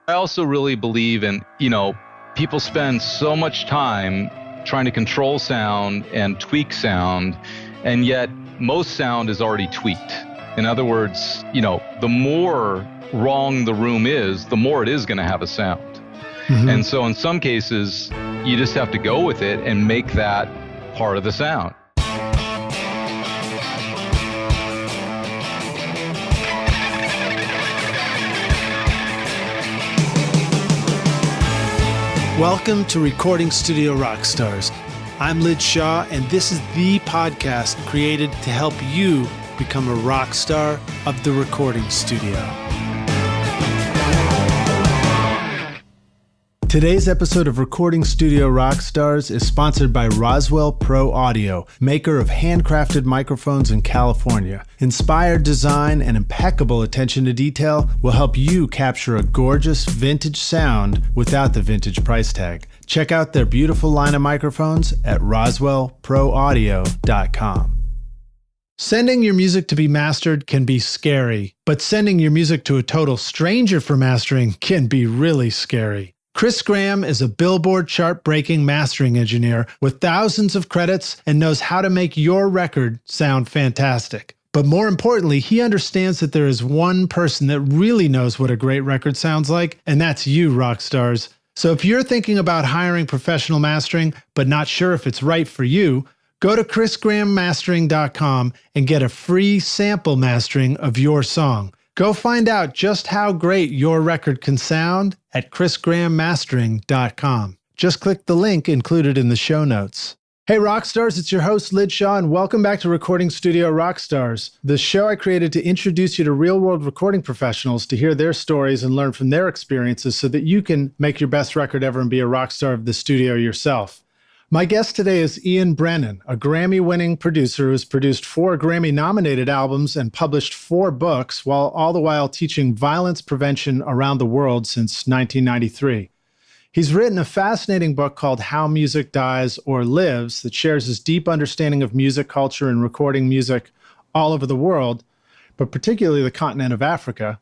I also really believe in, people spend so much time trying to control sound and tweak sound, and yet most sound is already tweaked. In other words, the more wrong the room is, the more it is going to have a sound. Mm-hmm. And so in some cases, you just have to go with it and make that part of the sound. Welcome to Recording Studio Rockstars. I'm Lid Shaw, and this is the podcast created to help you become a rock star of the recording studio. Today's episode of Recording Studio Rockstars is sponsored by Roswell Pro Audio, maker of handcrafted microphones in California. Inspired design and impeccable attention to detail will help you capture a gorgeous vintage sound without the vintage price tag. Check out their beautiful line of microphones at roswellproaudio.com. Sending your music to be mastered can be scary, but sending your music to a total stranger for mastering can be really scary. Chris Graham is a Billboard chart-breaking mastering engineer with thousands of credits and knows how to make your record sound fantastic. But more importantly, he understands that there is one person that really knows what a great record sounds like, and that's you, rock stars. So if you're thinking about hiring professional mastering, but not sure if it's right for you, go to chrisgrahammastering.com and get a free sample mastering of your song. Go find out just how great your record can sound at chrisgrahammastering.com. Just click the link included in the show notes. Hey Rockstars, it's your host Lid Shaw, and welcome back to Recording Studio Rockstars, the show I created to introduce you to real-world recording professionals to hear their stories and learn from their experiences so that you can make your best record ever and be a rock star of the studio yourself. My guest today is Ian Brennan, a Grammy-winning producer who has produced 4 Grammy-nominated albums and published 4 books, while all the while teaching violence prevention around the world since 1993. He's written a fascinating book called How Music Dies or Lives that shares his deep understanding of music culture and recording music all over the world, but particularly the continent of Africa.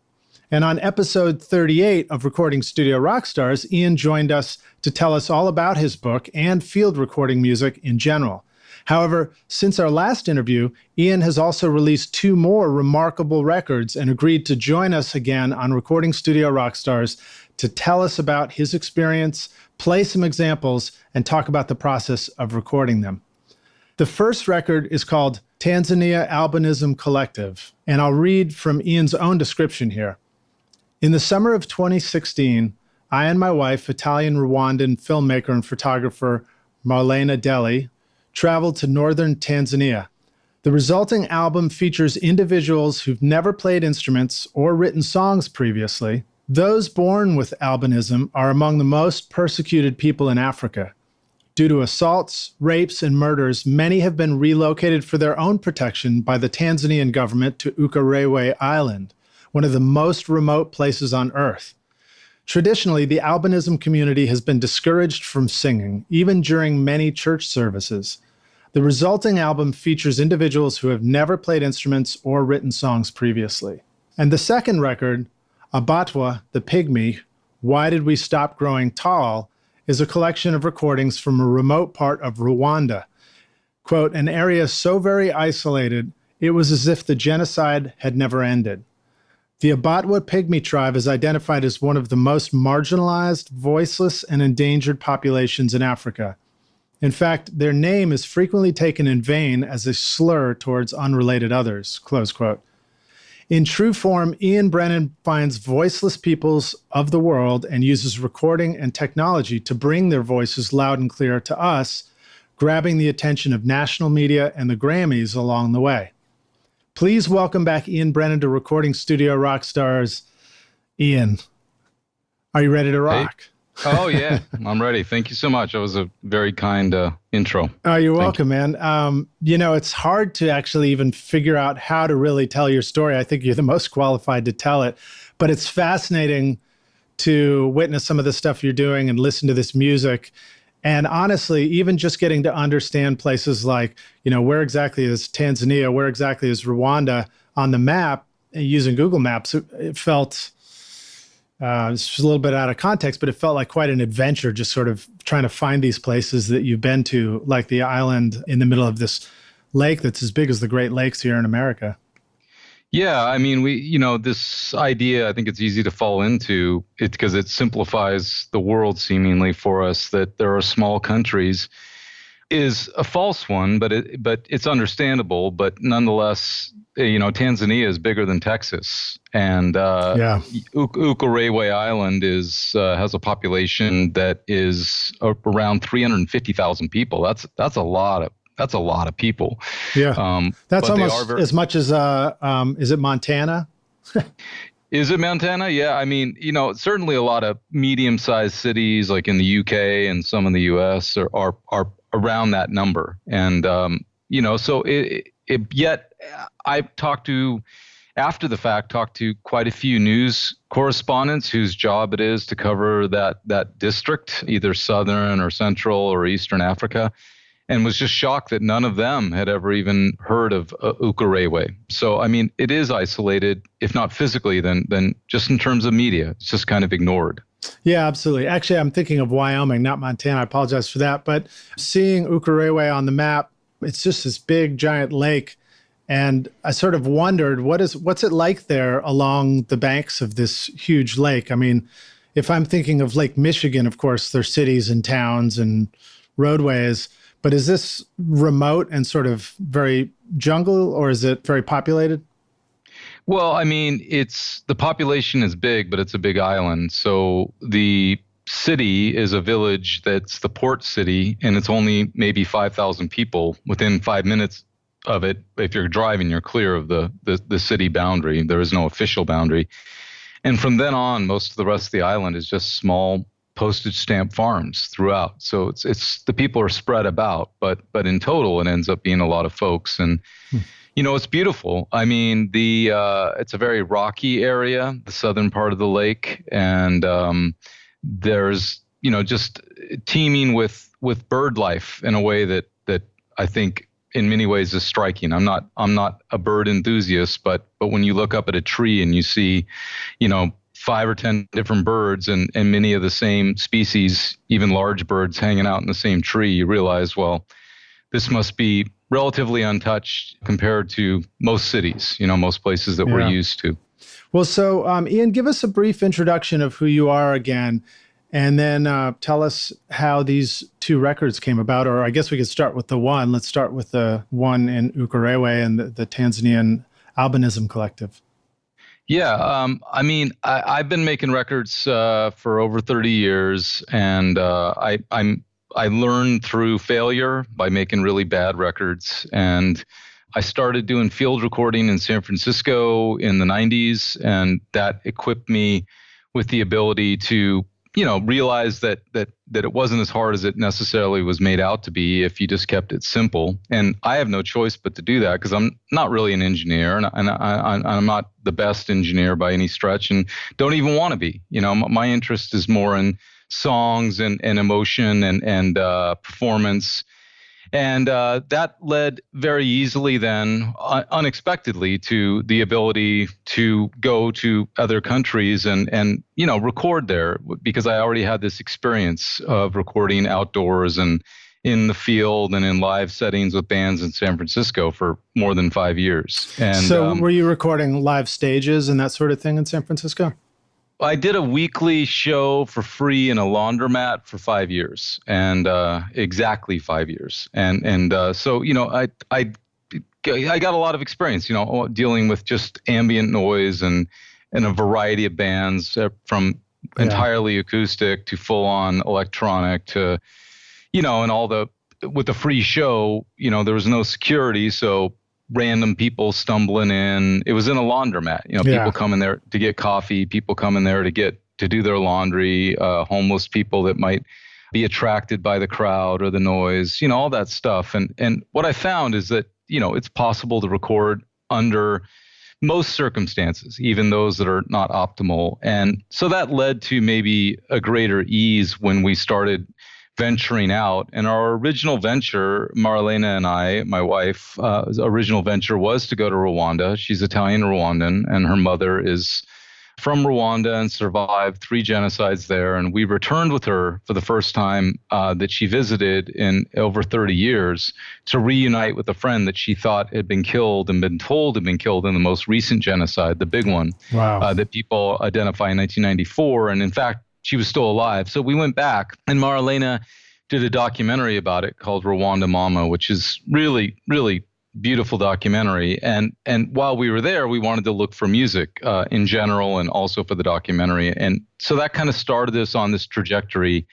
And on episode 38 of Recording Studio Rockstars, Ian joined us to tell us all about his book and field recording music in general. However, since our last interview, Ian has also released 2 more remarkable records and agreed to join us again on Recording Studio Rockstars to tell us about his experience, play some examples, and talk about the process of recording them. The first record is called Tanzania Albinism Collective, and I'll read from Ian's own description here. In the summer of 2016, I and my wife, Italian-Rwandan filmmaker and photographer Marlena Deli, traveled to northern Tanzania. The resulting album features individuals who've never played instruments or written songs previously. Those born with albinism are among the most persecuted people in Africa. Due to assaults, rapes, and murders, many have been relocated for their own protection by the Tanzanian government to Ukerewe Island, one of the most remote places on Earth. Traditionally, the albinism community has been discouraged from singing, even during many church services. The resulting album features individuals who have never played instruments or written songs previously. And the second record, Abatwa, the Pygmy, Why Did We Stop Growing Tall, is a collection of recordings from a remote part of Rwanda. Quote, an area so very isolated, it was as if the genocide had never ended. The Abatwa Pygmy tribe is identified as one of the most marginalized, voiceless, and endangered populations in Africa. In fact, their name is frequently taken in vain as a slur towards unrelated others, close quote. In true form, Ian Brennan finds voiceless peoples of the world and uses recording and technology to bring their voices loud and clear to us, grabbing the attention of national media and the Grammys along the way. Please welcome back Ian Brennan to Recording Studio Rockstars. Ian, are you ready to rock? Hey. Oh, yeah, I'm ready. Thank you so much. That was a very kind intro. Oh, you're welcome, man. It's hard to actually even figure out how to really tell your story. I think you're the most qualified to tell it, but it's fascinating to witness some of the stuff you're doing and listen to this music. And honestly, even just getting to understand places like, where exactly is Tanzania, where exactly is Rwanda on the map, using Google Maps, it felt, It's just a little bit out of context, but it felt like quite an adventure, just sort of trying to find these places that you've been to, like the island in the middle of this lake that's as big as the Great Lakes here in America. Yeah, I mean, this idea, I think it's easy to fall into it because it simplifies the world seemingly for us that there are small countries is a false one, but it's understandable. But nonetheless, Tanzania is bigger than Texas, and Ukerewe Island has a population that is around 350,000 people. That's a lot of people. Yeah, that's almost as much as is it Montana? Is it Montana? Yeah, I mean, certainly a lot of medium-sized cities like in the UK and some in the US are around that number, and so yet I've after the fact talked to quite a few news correspondents whose job it is to cover that district, either southern or central or eastern Africa, and was just shocked that none of them had ever even heard of Ukerewe. So, I mean, it is isolated, if not physically, then just in terms of media. It's just kind of ignored. Yeah, absolutely. Actually, I'm thinking of Wyoming, not Montana. I apologize for that. But seeing Ukerewe on the map, it's just this big, giant lake. And I sort of wondered, what's it like there along the banks of this huge lake? I mean, if I'm thinking of Lake Michigan, of course, there's cities and towns and roadways. But is this remote and sort of very jungle, or is it very populated? Well, I mean, the population is big, but it's a big island. So the city is a village that's the port city, and it's only maybe 5,000 people. Within 5 minutes of it, if you're driving, you're clear of the city boundary. There is no official boundary. And from then on, most of the rest of the island is just small postage stamp farms throughout. So it's the people are spread about, but in total, it ends up being a lot of folks. And it's beautiful. I mean, it's a very rocky area, the southern part of the lake, and there's just teeming with bird life in a way that I think in many ways is striking. I'm not a bird enthusiast, but when you look up at a tree and you see, 5 or 10 different birds and many of the same species, even large birds hanging out in the same tree, you realize, well, this must be relatively untouched compared to most cities, most places that we're used to. Well, so Ian, give us a brief introduction of who you are again, and then tell us how these two records came about, or I guess we could start with the one. Let's start with the one in Ukerewe and the Tanzanian Albinism Collective. Yeah, I mean, I've been making records for over 30 years, and I learned through failure by making really bad records. And I started doing field recording in San Francisco in the 90s, and that equipped me with the ability to, realize that it wasn't as hard as it necessarily was made out to be if you just kept it simple. And I have no choice but to do that because I'm not really an engineer, and I'm not the best engineer by any stretch, and don't even want to be. My interest is more in songs and emotion and performance. And that led very easily then, unexpectedly, to the ability to go to other countries and record there, because I already had this experience of recording outdoors and in the field and in live settings with bands in San Francisco for more than 5 years. And so were you recording live stages and that sort of thing in San Francisco? I did a weekly show for free in a laundromat for 5 years, and exactly 5 years. And so, I got a lot of experience, dealing with just ambient noise and a variety of bands from entirely acoustic to full on electronic to, and with the free show, there was no security. So random people stumbling in. It was in a laundromat. People coming there to get coffee, people coming there to do their laundry, homeless people that might be attracted by the crowd or the noise, all that stuff. And what I found is that, it's possible to record under most circumstances, even those that are not optimal. And so that led to maybe a greater ease when we started venturing out. And our original venture, Marlena and I, my wife, original venture was to go to Rwanda. She's Italian Rwandan, and her mother is from Rwanda and survived 3 genocides there. And we returned with her for the first time that she visited in over 30 years to reunite with a friend that she thought had been killed and been told had been killed in the most recent genocide, the big one. Wow. That people identify in 1994. And in fact, she was still alive. So we went back, and Marlena did a documentary about it called Rwanda Mama, which is really, really beautiful documentary. And while we were there, we wanted to look for music in general and also for the documentary. And so that kind of started us on this trajectory.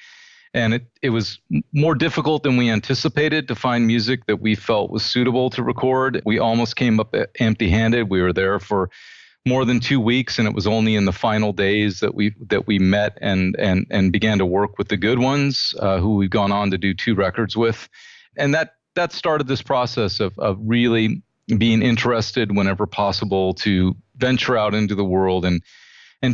And it was more difficult than we anticipated to find music that we felt was suitable to record. We almost came up empty-handed. We were there for more than 2 weeks, and it was only in the final days that we met and began to work with the good ones, who we've gone on to do 2 records with. And that started this process of really being interested whenever possible to venture out into the world and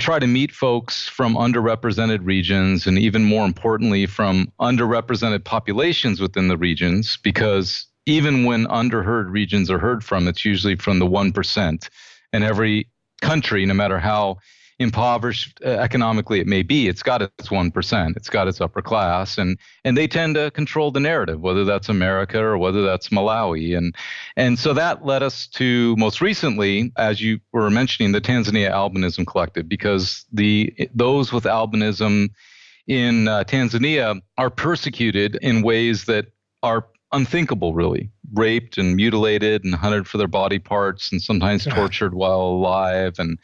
try to meet folks from underrepresented regions, and even more importantly, from underrepresented populations within the regions, because even when underheard regions are heard from, it's usually from the 1%. And every country, no matter how impoverished economically it may be, it's got its 1%, it's got its upper class, and they tend to control the narrative, whether that's America or whether that's Malawi. And so that led us to, most recently, as you were mentioning, the Tanzania Albinism Collective, because those with albinism in Tanzania are persecuted in ways that are unthinkable, really. Raped and mutilated and hunted for their body parts, and sometimes tortured while alive, and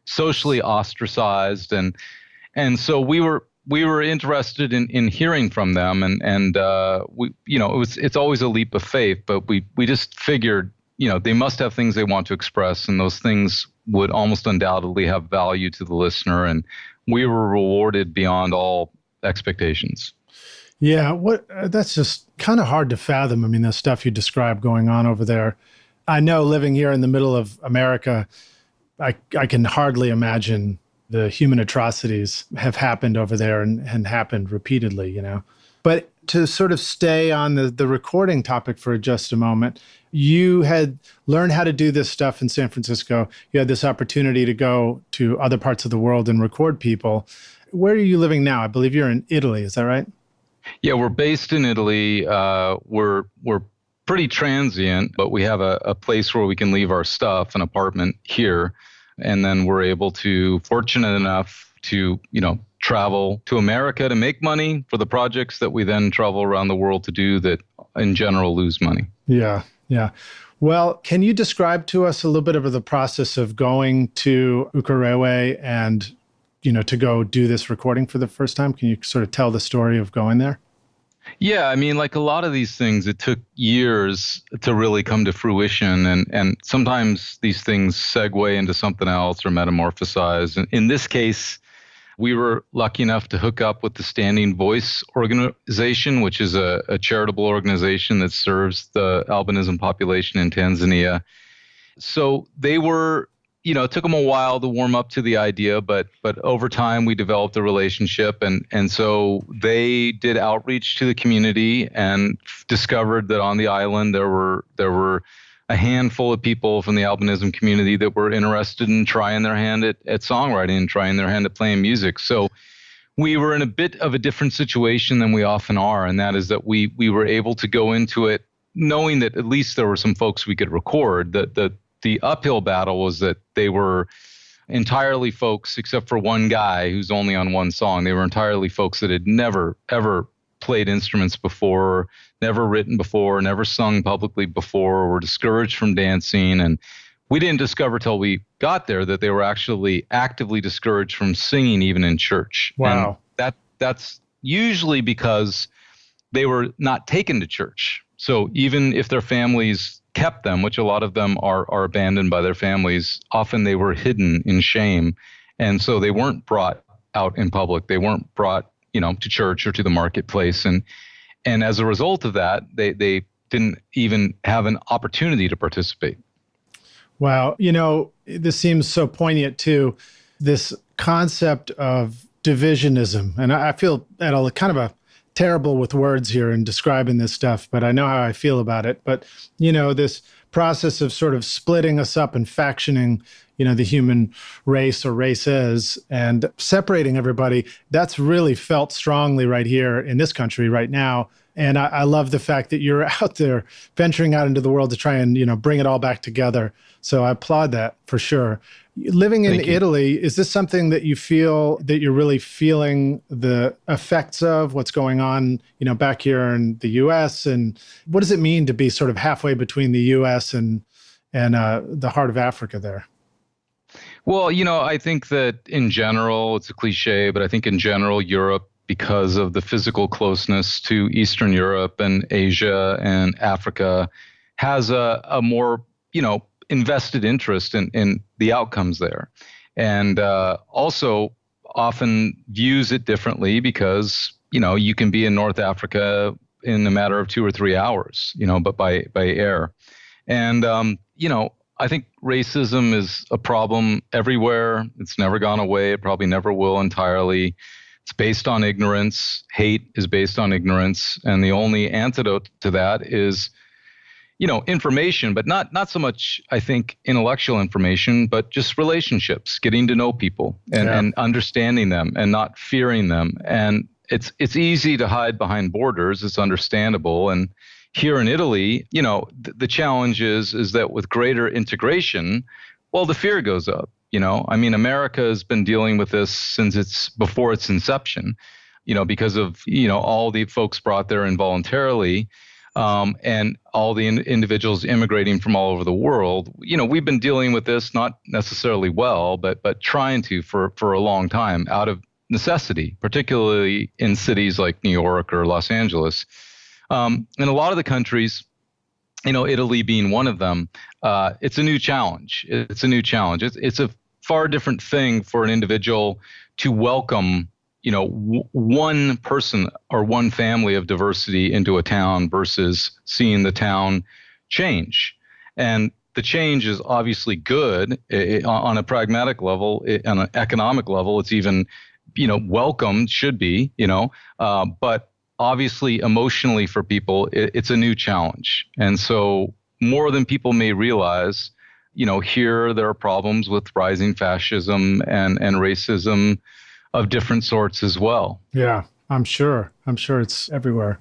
socially ostracized. And so we were interested in hearing from them, and we, it's always a leap of faith, but we just figured, they must have things they want to express, and those things would almost undoubtedly have value to the listener, and we were rewarded beyond all expectations. Yeah, that's just kind of hard to fathom. I mean, the stuff you described going on over there. I know, living here in the middle of America, I can hardly imagine the human atrocities have happened over there and happened repeatedly, But to sort of stay on the recording topic for just a moment, you had learned how to do this stuff in San Francisco. You had this opportunity to go to other parts of the world and record people. Where are you living now? I believe you're in Italy. Is that right? Yeah, we're based in Italy. We're pretty transient, but we have a place where we can leave our stuff, an apartment here. And then we're able to, fortunate enough to, travel to America to make money for the projects that we then travel around the world to do that in general lose money. Yeah, yeah. Well, can you describe to us a little bit of the process of going to Ukerewe and to go do this recording for the first time? Can you sort of tell the story of going there? Yeah, I mean, like a lot of these things, it took years to really come to fruition. And sometimes these things segue into something else or metamorphosize. And in this case, we were lucky enough to hook up with the Standing Voice organization, which is a charitable organization that serves the albinism population in Tanzania. So they were, it took them a while to warm up to the idea, but over time we developed a relationship, and so they did outreach to the community and discovered that on the island there were a handful of people from the albinism community that were interested in trying their hand at songwriting and trying their hand at playing music. So we were in a bit of a different situation than we often are, and that is that we were able to go into it knowing that at least there were some folks we could record. The uphill battle was that they were entirely folks, except for one guy who's only on one song. They were entirely folks that had never, ever played instruments before, never written before, never sung publicly before, were discouraged from dancing. And we didn't discover till we got there that they were actually actively discouraged from singing even in church. Wow. And that's usually because they were not taken to church. So even if their families kept them, which a lot of them are abandoned by their families, often they were hidden in shame. And so they weren't brought out in public. They weren't brought, to church or to the marketplace. And as a result of that, they didn't even have an opportunity to participate. Wow. This seems so poignant too, this concept of divisionism. And I feel that I'm kind of terrible with words here in describing this stuff, but I know how I feel about it. But, this process of sort of splitting us up and factioning, the human race or races, and separating everybody. That's really felt strongly right here in this country right now. And I love the fact that you're out there venturing out into the world to try and, bring it all back together. So I applaud that for sure. Living in Italy, is this something that you feel that you're really feeling the effects of what's going on, back here in the US? And what does it mean to be sort of halfway between the US and the heart of Africa there? Well, I think that in general, it's a cliche, but I think in general, Europe, because of the physical closeness to Eastern Europe and Asia and Africa, has a more, invested interest in the outcomes there. And also often views it differently because, you can be in North Africa in a matter of 2 or 3 hours, but by air. And, I think racism is a problem everywhere. It's never gone away. It probably never will entirely. It's based on ignorance. Hate is based on ignorance. And the only antidote to that is, information, but not so much, I think, intellectual information, but just relationships, getting to know people and understanding them and not fearing them. And it's easy to hide behind borders. It's understandable. And here in Italy, the challenge is that with greater integration, well, the fear goes up. America has been dealing with this since before its inception, because of, all the folks brought there involuntarily, and all the individuals immigrating from all over the world. We've been dealing with this, not necessarily well, but trying to for a long time out of necessity, particularly in cities like New York or Los Angeles. In a lot of the countries, Italy being one of them, it's a new challenge. It's a new challenge. It's a far different thing for an individual to welcome, one person or one family of diversity into a town versus seeing the town change. And the change is obviously good on a pragmatic level, on an economic level. It's even, welcomed, should be, but obviously, emotionally for people, it's a new challenge. And so more than people may realize, here there are problems with rising fascism and racism of different sorts as well. Yeah, I'm sure. It's everywhere.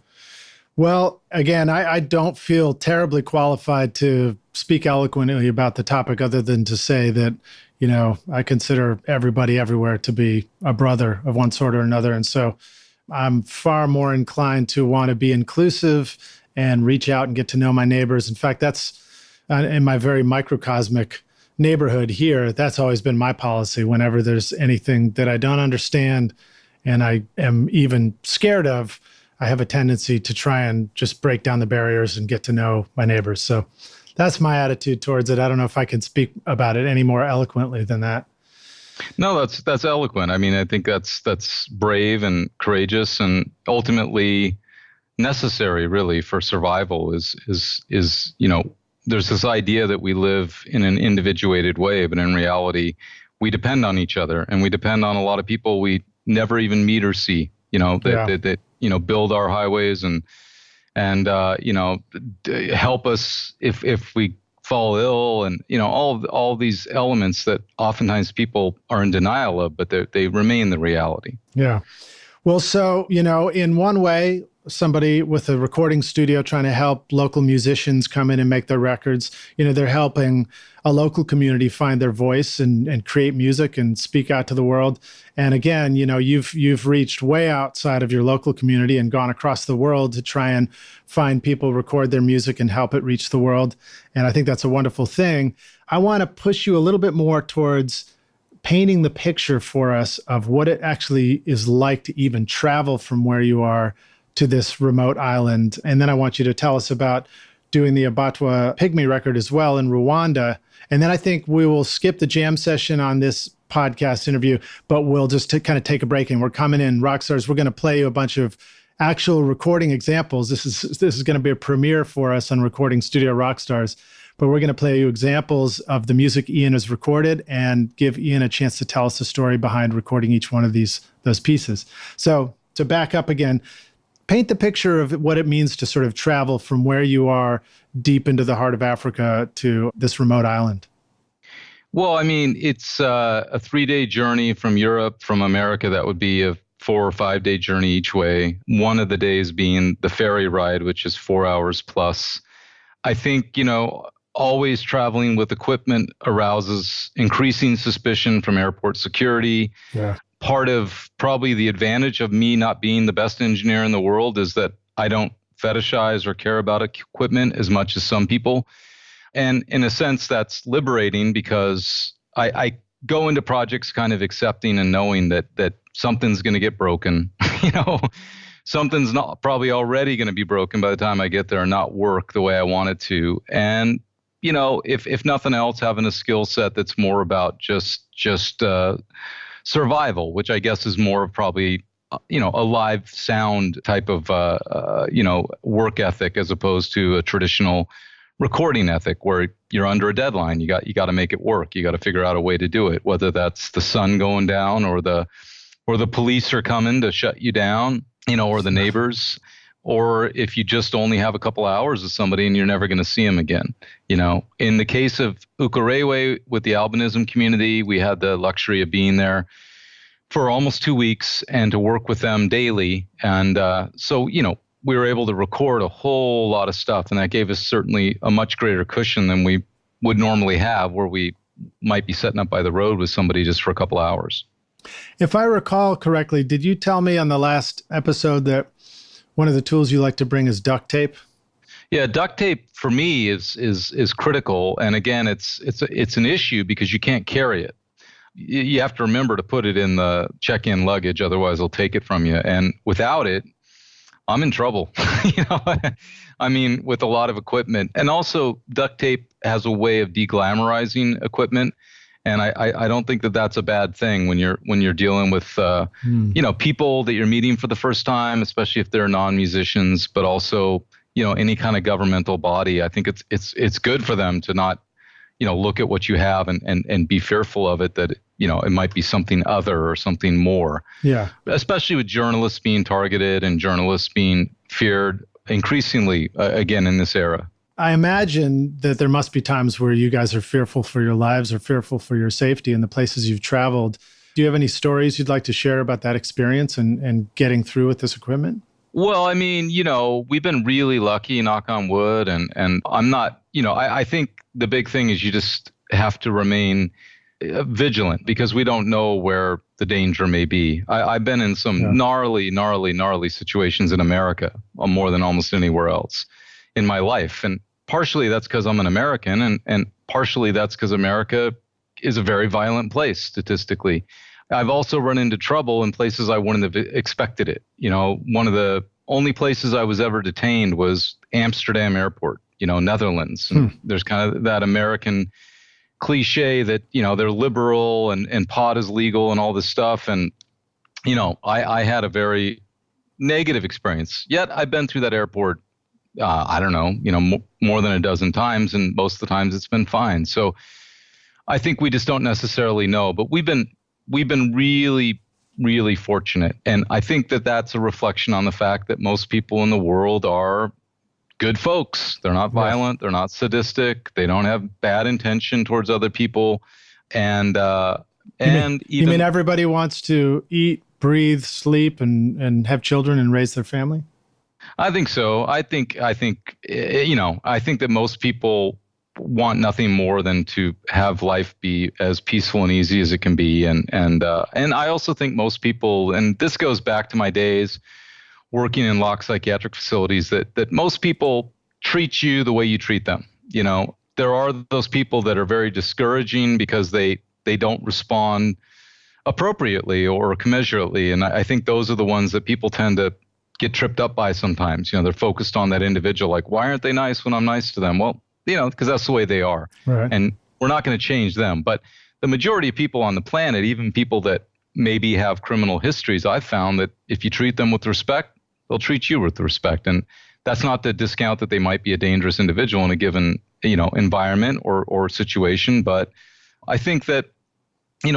Well, again, I don't feel terribly qualified to speak eloquently about the topic other than to say that, I consider everybody everywhere to be a brother of one sort or another. And so I'm far more inclined to want to be inclusive and reach out and get to know my neighbors. In fact, that's in my very microcosmic neighborhood here. That's always been my policy. Whenever there's anything that I don't understand and I am even scared of, I have a tendency to try and just break down the barriers and get to know my neighbors. So that's my attitude towards it. I don't know if I can speak about it any more eloquently than that. No, that's eloquent. I think that's brave and courageous and ultimately necessary, really, for survival. Is there's this idea that we live in an individuated way, but in reality, we depend on each other, and we depend on a lot of people we never even meet or see. That build our highways and help us if we fall ill, and all these elements that oftentimes people are in denial of, but they remain the reality. Yeah. Well, so in one way, somebody with a recording studio trying to help local musicians come in and make their records, they're helping a local community find their voice and create music and speak out to the world. And again, you've reached way outside of your local community and gone across the world to try and find people, record their music and help it reach the world. And I think that's a wonderful thing. I want to push you a little bit more towards painting the picture for us of what it actually is like to even travel from where you are to this remote island. And then I want you to tell us about doing the Abatwa Pygmy record as well in Rwanda. And then I think we will skip the jam session on this podcast interview, but we'll just kind of take a break, and we're coming in. Rockstars, we're going to play you a bunch of actual recording examples. This is going to be a premiere for us on Recording Studio Rockstars, but we're going to play you examples of the music Ian has recorded and give Ian a chance to tell us the story behind recording each one of those pieces. So to back up again, paint the picture of what it means to sort of travel from where you are deep into the heart of Africa to this remote island. Well, I mean, it's a 3-day journey from Europe, from America. That would be a 4 or 5-day journey each way. One of the days being the ferry ride, which is 4 hours plus. I think, always traveling with equipment arouses increasing suspicion from airport security. Yeah. Part of probably the advantage of me not being the best engineer in the world is that I don't fetishize or care about equipment as much as some people. And in a sense, that's liberating because I go into projects kind of accepting and knowing that something's going to get broken. Something's not probably already going to be broken by the time I get there and not work the way I want it to. And if nothing else, having a skill set that's more about just survival, which I guess is more of probably a live sound type of work ethic as opposed to a traditional recording ethic where you're under a deadline. You got to make it work. You got to figure out a way to do it, whether that's the sun going down or the police are coming to shut you down, or the neighbors, or if you just only have a couple hours with somebody and you're never going to see them again. In the case of Ukerewe with the albinism community, we had the luxury of being there for almost 2 weeks and to work with them daily. And so we were able to record a whole lot of stuff, and that gave us certainly a much greater cushion than we would normally have, where we might be setting up by the road with somebody just for a couple hours. If I recall correctly, did you tell me on the last episode that one of the tools you like to bring is duct tape? Yeah, duct tape for me is critical. And again, it's an issue because you can't carry it. You have to remember to put it in the check-in luggage, otherwise they'll take it from you. And without it, I'm in trouble. I mean, with a lot of equipment. And also, duct tape has a way of deglamorizing equipment. And I don't think that that's a bad thing when you're dealing with people that you're meeting for the first time, especially if they're non-musicians, but also any kind of governmental body. I think it's good for them to not look at what you have and be fearful of it, that it might be something other or something more. Yeah. Especially with journalists being targeted and journalists being feared increasingly again in this era. I imagine that there must be times where you guys are fearful for your lives or fearful for your safety in the places you've traveled. Do you have any stories you'd like to share about that experience and getting through with this equipment? Well, I mean, we've been really lucky, knock on wood, and I'm not, I think the big thing is you just have to remain vigilant because we don't know where the danger may be. I've been in some gnarly situations in America, more than almost anywhere else in my life. And partially that's because I'm an American, and partially that's because America is a very violent place statistically. I've also run into trouble in places I wouldn't have expected it. One of the only places I was ever detained was Amsterdam Airport, Netherlands. And there's kind of that American cliche that, they're liberal and pot is legal and all this stuff. And, I had a very negative experience. Yet I've been through that airport, I don't know, more than a dozen times, and most of the times it's been fine. So I think we just don't necessarily know, but we've been really, really fortunate. And I think that that's a reflection on the fact that most people in the world are good folks. They're not violent. They're not sadistic. They don't have bad intention towards other people. And you mean everybody wants to eat, breathe, sleep, and have children and raise their family? I think so. I think that most people want nothing more than to have life be as peaceful and easy as it can be. And I also think most people, and this goes back to my days working in locked psychiatric facilities, that most people treat you the way you treat them. There are those people that are very discouraging because they don't respond appropriately or commensurately. And I think those are the ones that people tend to get tripped up by sometimes. They're focused on that individual, like, why aren't they nice when I'm nice to them? Well, because that's the way they are. Right. And we're not going to change them. But the majority of people on the planet, even people that maybe have criminal histories, I've found that if you treat them with respect, they'll treat you with respect. And that's not to discount that they might be a dangerous individual in a given, environment or situation. But I think that,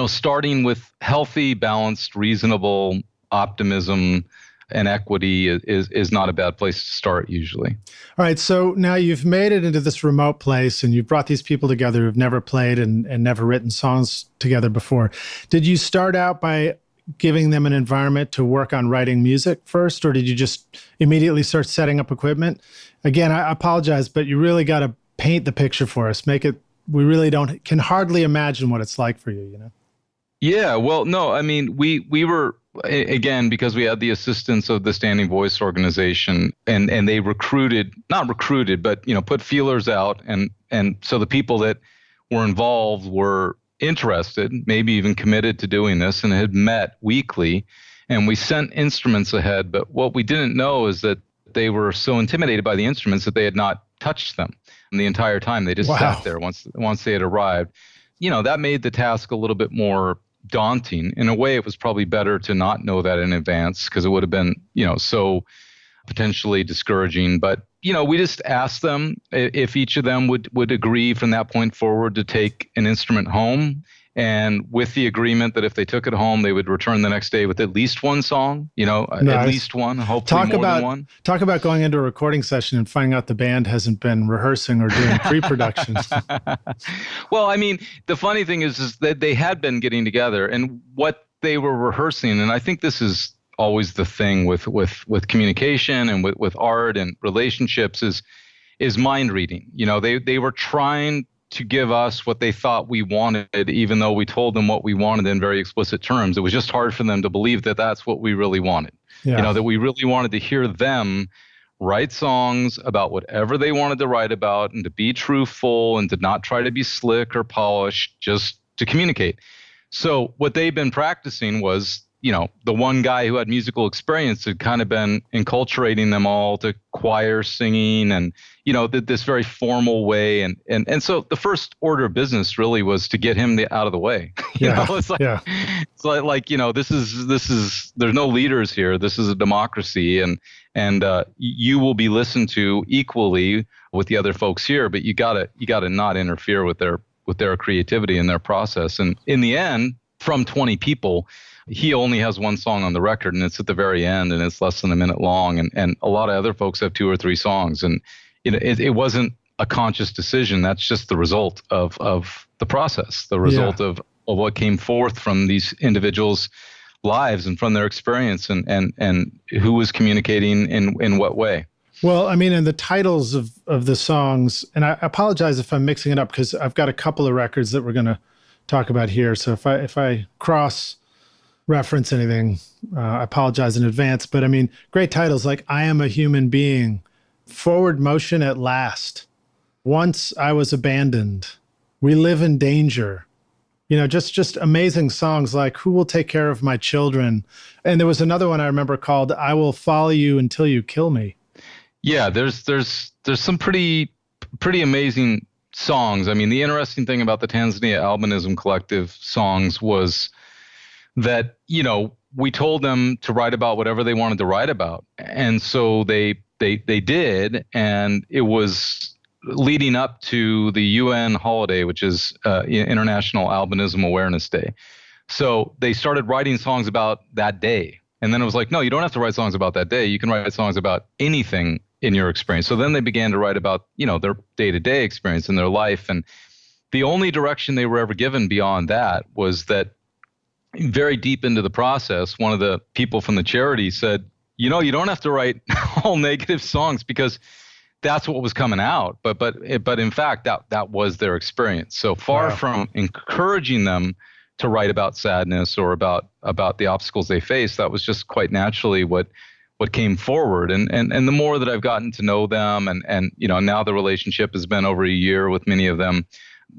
starting with healthy, balanced, reasonable optimism, and equity is not a bad place to start usually. All right. So now you've made it into this remote place and you've brought these people together who've never played and never written songs together before. Did you start out by giving them an environment to work on writing music first, or did you just immediately start setting up equipment? Again, I apologize, but you really got to paint the picture for us. Make it, we really can hardly imagine what it's like for you, you know? Yeah, well, no, I mean, we were, again, because we had the assistance of the Standing Voice organization and they not recruited, but, put feelers out. And so the people that were involved were interested, maybe even committed to doing this, and had met weekly. And we sent instruments ahead. But what we didn't know is that they were so intimidated by the instruments that they had not touched them the entire time. They just sat there once they had arrived. That made the task a little bit more daunting. In a way, it was probably better to not know that in advance, because it would have been, so potentially discouraging. But, we just asked them if each of them would agree from that point forward to take an instrument home. And with the agreement that if they took it home, they would return the next day with at least one song, nice. At least one, hopefully more than one. Talk about going into a recording session and finding out the band hasn't been rehearsing or doing pre-production. Well, I mean, the funny thing is that they had been getting together, and what they were rehearsing, and I think this is always the thing with communication and with art and relationships is mind reading. They were trying to give us what they thought we wanted, even though we told them what we wanted in very explicit terms. It was just hard for them to believe that that's what we really wanted. Yeah. That we really wanted to hear them write songs about whatever they wanted to write about, and to be truthful and to not try to be slick or polished, just to communicate. So what they've been practicing was, the one guy who had musical experience had kind of been enculturating them all to choir singing and, this very formal way. And so the first order of business really was to get him out of the way. It's like, this is, there's no leaders here. This is a democracy, and you will be listened to equally with the other folks here, but you gotta not interfere with their creativity and their process. And in the end, from 20 people, he only has one song on the record, and it's at the very end, and it's less than a minute long. And a lot of other folks have 2 or 3 songs. And it wasn't a conscious decision. That's just the result of the process, the result of what came forth from these individuals' lives and from their experience, and who was communicating in what way. Well, I mean, and the titles of the songs, and I apologize if I'm mixing it up, because I've got a couple of records that we're going to talk about here. So if I cross reference anything, I apologize in advance. But I mean, great titles like I Am a Human Being, Forward Motion at Last, Once I Was Abandoned, We Live in Danger. Just amazing songs like Who Will Take Care of My Children? And there was another one I remember called I Will Follow You Until You Kill Me. Yeah, there's some pretty amazing songs. I mean, the interesting thing about the Tanzania Albinism Collective songs was that, we told them to write about whatever they wanted to write about. And so they did, and it was leading up to the UN holiday, which is International Albinism Awareness Day. So they started writing songs about that day. And then it was like, no, you don't have to write songs about that day. You can write songs about anything in your experience. So then they began to write about, their day-to-day experience in their life. And the only direction they were ever given beyond that was that very deep into the process, one of the people from the charity said, you don't have to write all negative songs, because that's what was coming out. But in fact, that was their experience. So far from encouraging them to write about sadness or about the obstacles they face, that was just quite naturally what came forward. And the more that I've gotten to know them, and now the relationship has been over a year with many of them,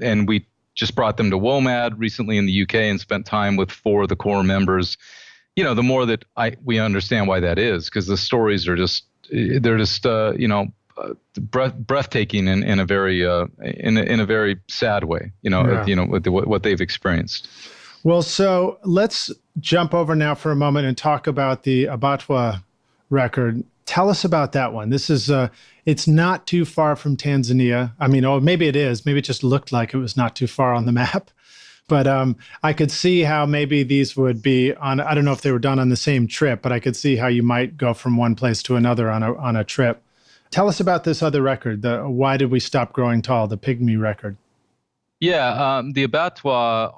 and we just brought them to WOMAD recently in the UK and spent time with 4 of the core members. The more that we understand why that is, because the stories are breathtaking in a very sad way. With what they've experienced. Well, so let's jump over now for a moment and talk about the Abatwa record. Tell us about that one. This is, it's not too far from Tanzania. I mean, maybe it is. Maybe it just looked like it was not too far on the map. But I could see how maybe these would be on, I don't know if they were done on the same trip, but I could see how you might go from one place to another on a trip. Tell us about this other record, the Why Did We Stop Growing Tall, the Pygmy record. Yeah, the Abattoirs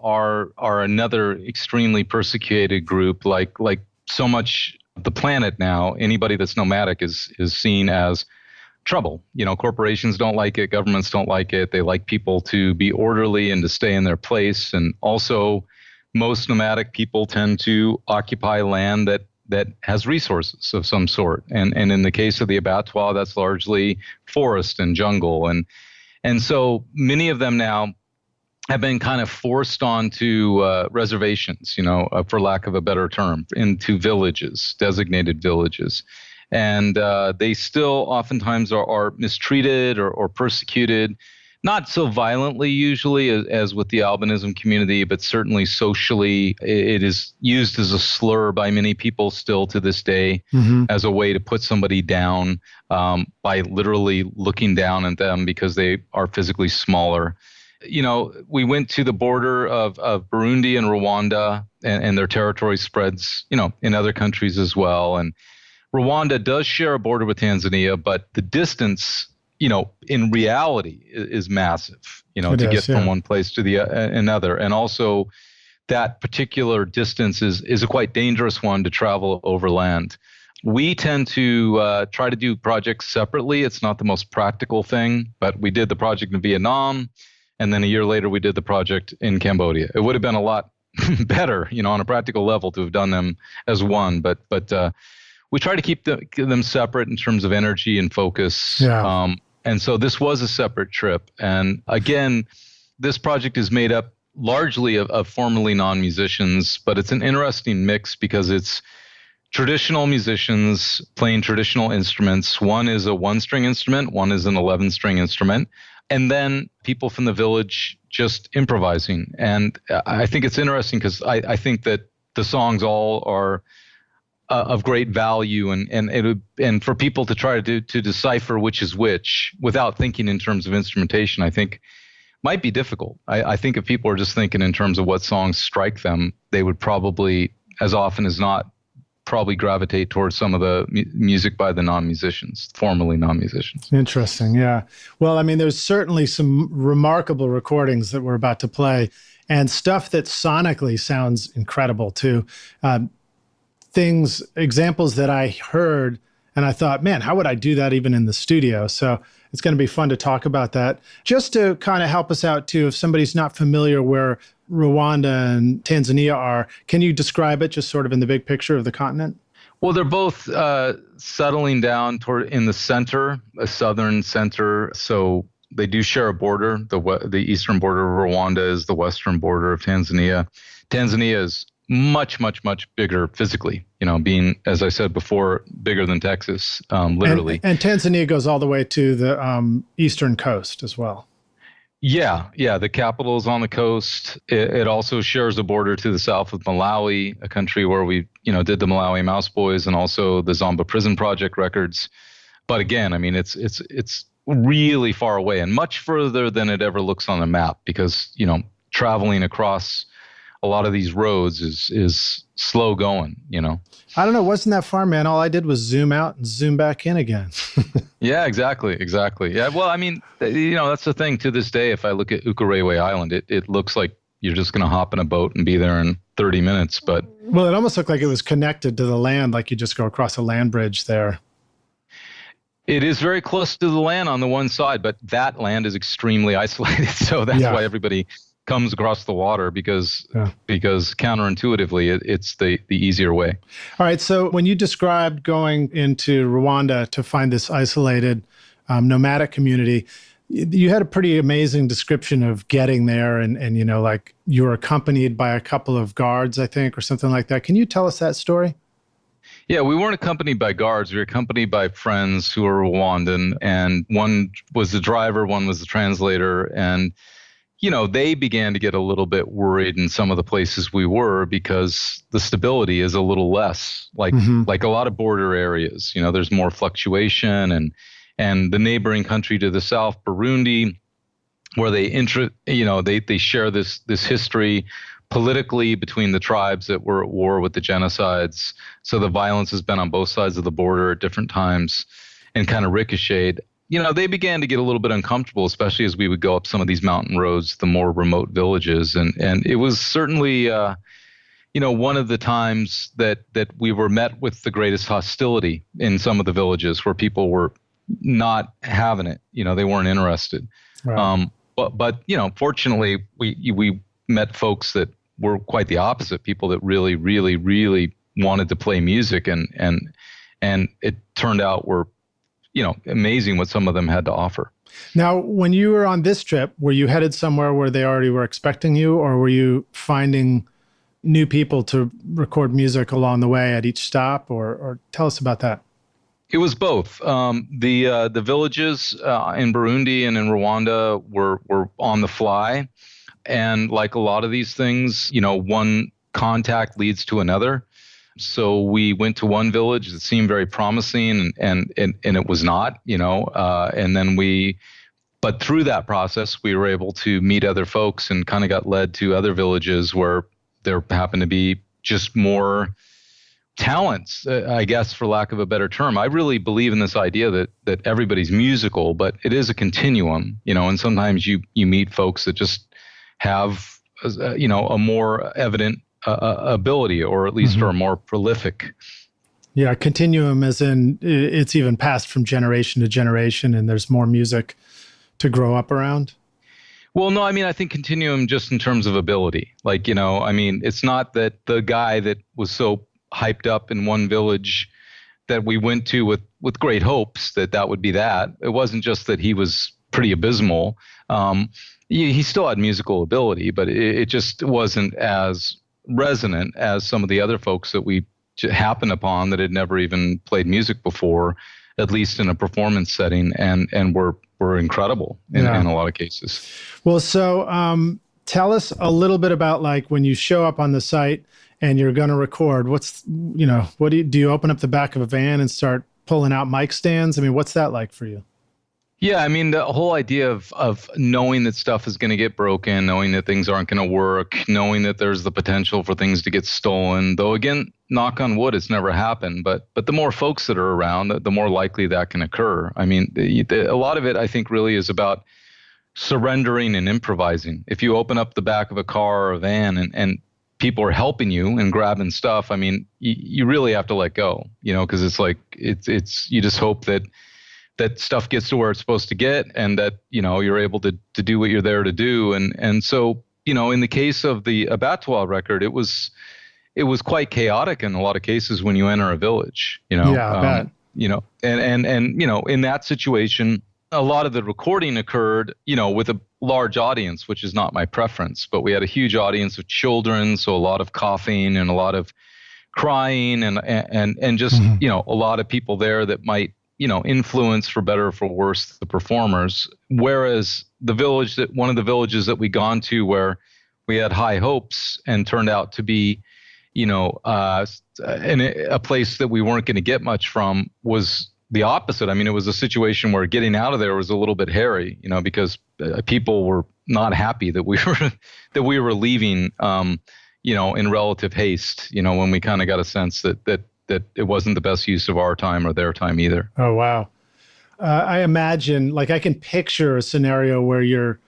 are another extremely persecuted group. Like so much of the planet now, anybody that's nomadic is seen as trouble. Corporations don't like it, governments don't like it. They like people to be orderly and to stay in their place. And also, most nomadic people tend to occupy land that has resources of some sort. And in the case of the Abattoirs, that's largely forest and jungle. And so many of them now have been kind of forced onto reservations, for lack of a better term, into villages, designated villages. And they still oftentimes are mistreated or persecuted, not so violently usually as with the albinism community, but certainly socially. It is used as a slur by many people still to this day, as a way to put somebody down by literally looking down at them because they are physically smaller. We went to the border of Burundi and Rwanda, and their territory spreads, in other countries as well. And Rwanda does share a border with Tanzania, but the distance, in reality is massive, from one place to the another. And also that particular distance is a quite dangerous one to travel overland. We tend to try to do projects separately. It's not the most practical thing, but we did the project in Vietnam. And then a year later, we did the project in Cambodia. It would have been a lot better, on a practical level to have done them as one. But we try to keep them separate in terms of energy and focus. Yeah. And so this was a separate trip. And again, this project is made up largely of formerly non-musicians, but it's an interesting mix because it's traditional musicians playing traditional instruments. One is a 1-string instrument, one is an 11-string instrument. And then people from the village just improvising. And I think it's interesting because I think that the songs all are of great value, and for people to try to decipher which is which without thinking in terms of instrumentation, I think might be difficult. I think if people are just thinking in terms of what songs strike them, they would probably, as often as not, probably gravitate towards some of the music by the non-musicians, formerly non-musicians. Interesting, yeah. Well, I mean, there's certainly some remarkable recordings that we're about to play, and stuff that sonically sounds incredible too. Examples that I heard, and I thought, man, how would I do that even in the studio? So it's going to be fun to talk about that. Just to kind of help us out too, if somebody's not familiar where Rwanda and Tanzania are, can you describe it just sort of in the big picture of the continent? Well, they're both settling down in the center, a southern center. So they do share a border. The eastern border of Rwanda is the western border of Tanzania. Tanzania is much, much, much bigger physically, being, as I said before, bigger than Texas, literally. And Tanzania goes all the way to the eastern coast as well. Yeah. The capital is on the coast. It also shares a border to the south with Malawi, a country where we, did the Malawi Mouse Boys and also the Zomba Prison Project records. But again, I mean, it's really far away and much further than it ever looks on the map because, traveling across a lot of these roads is slow going, I don't know. Wasn't that far, man? All I did was zoom out and zoom back in again. Yeah, exactly. Yeah. Well, I mean, that's the thing to this day. If I look at Ukerewe Island, it looks like you're just going to hop in a boat and be there in 30 minutes. But well, it almost looked like it was connected to the land, like you just go across a land bridge there. It is very close to the land on the one side, but that land is extremely isolated. So that's why everybody comes across the water because counterintuitively it's the easier way. All right. So when you described going into Rwanda to find this isolated nomadic community, you had a pretty amazing description of getting there and like you were accompanied by a couple of guards, I think, or something like that. Can you tell us that story? Yeah, we weren't accompanied by guards. We were accompanied by friends who were Rwandan, and one was the driver, one was the translator, and they began to get a little bit worried in some of the places we were because the stability is a little less like a lot of border areas. There's more fluctuation and the neighboring country to the south, Burundi, where they share this history politically between the tribes that were at war with the genocides. So the violence has been on both sides of the border at different times and kind of ricocheted. They began to get a little bit uncomfortable, especially as we would go up some of these mountain roads, the more remote villages. And it was certainly, one of the times that we were met with the greatest hostility in some of the villages where people were not having it. They weren't interested. Right. But fortunately, we met folks that were quite the opposite, people that really, really, really wanted to play music. And it turned out were amazing what some of them had to offer. Now, when you were on this trip, were you headed somewhere where they already were expecting you, or were you finding new people to record music along the way at each stop, or tell us about that? It was both. The villages in Burundi and in Rwanda were on the fly. And like a lot of these things, one contact leads to another. So we went to one village that seemed very promising, and it was not, and then but through that process, we were able to meet other folks and kind of got led to other villages where there happened to be just more talents, I guess, for lack of a better term. I really believe in this idea that everybody's musical, but it is a continuum, and sometimes you meet folks that just have, a more evident ability, or at least are more prolific. Yeah, continuum as in it's even passed from generation to generation and there's more music to grow up around? Well, no, I think continuum just in terms of ability. Like, it's not that the guy that was so hyped up in one village that we went to with great hopes that would be that. It wasn't just that he was pretty abysmal. He still had musical ability, but it just wasn't as resonant as some of the other folks that we happened upon that had never even played music before, at least in a performance setting, and were incredible in a lot of cases. Well, so tell us a little bit about, like, when you show up on the site and you're going to record, what do you open up the back of a van and start pulling out mic stands? What's that like for you? Yeah, the whole idea of knowing that stuff is going to get broken, knowing that things aren't going to work, knowing that there's the potential for things to get stolen, though again, knock on wood, it's never happened. But the more folks that are around, the more likely that can occur. A lot of it, I think, really is about surrendering and improvising. If you open up the back of a car or a van and people are helping you and grabbing stuff, you really have to let go, because it's like, it's you just hope that stuff gets to where it's supposed to get, and that, you're able to do what you're there to do. And so, in the case of the Abattoir record, it was quite chaotic in a lot of cases when you enter a village, Yeah, I bet. And in that situation, a lot of the recording occurred, with a large audience, which is not my preference, but we had a huge audience of children. So a lot of coughing and a lot of crying and just, a lot of people there that might, influence, for better or for worse, the performers. Whereas one of the villages that we gone to where we had high hopes and turned out to be, in a place that we weren't going to get much from, was the opposite. It was a situation where getting out of there was a little bit hairy, because people were not happy that we were leaving, in relative haste, when we kind of got a sense that it wasn't the best use of our time or their time either. Oh, wow. I imagine, I can picture a scenario where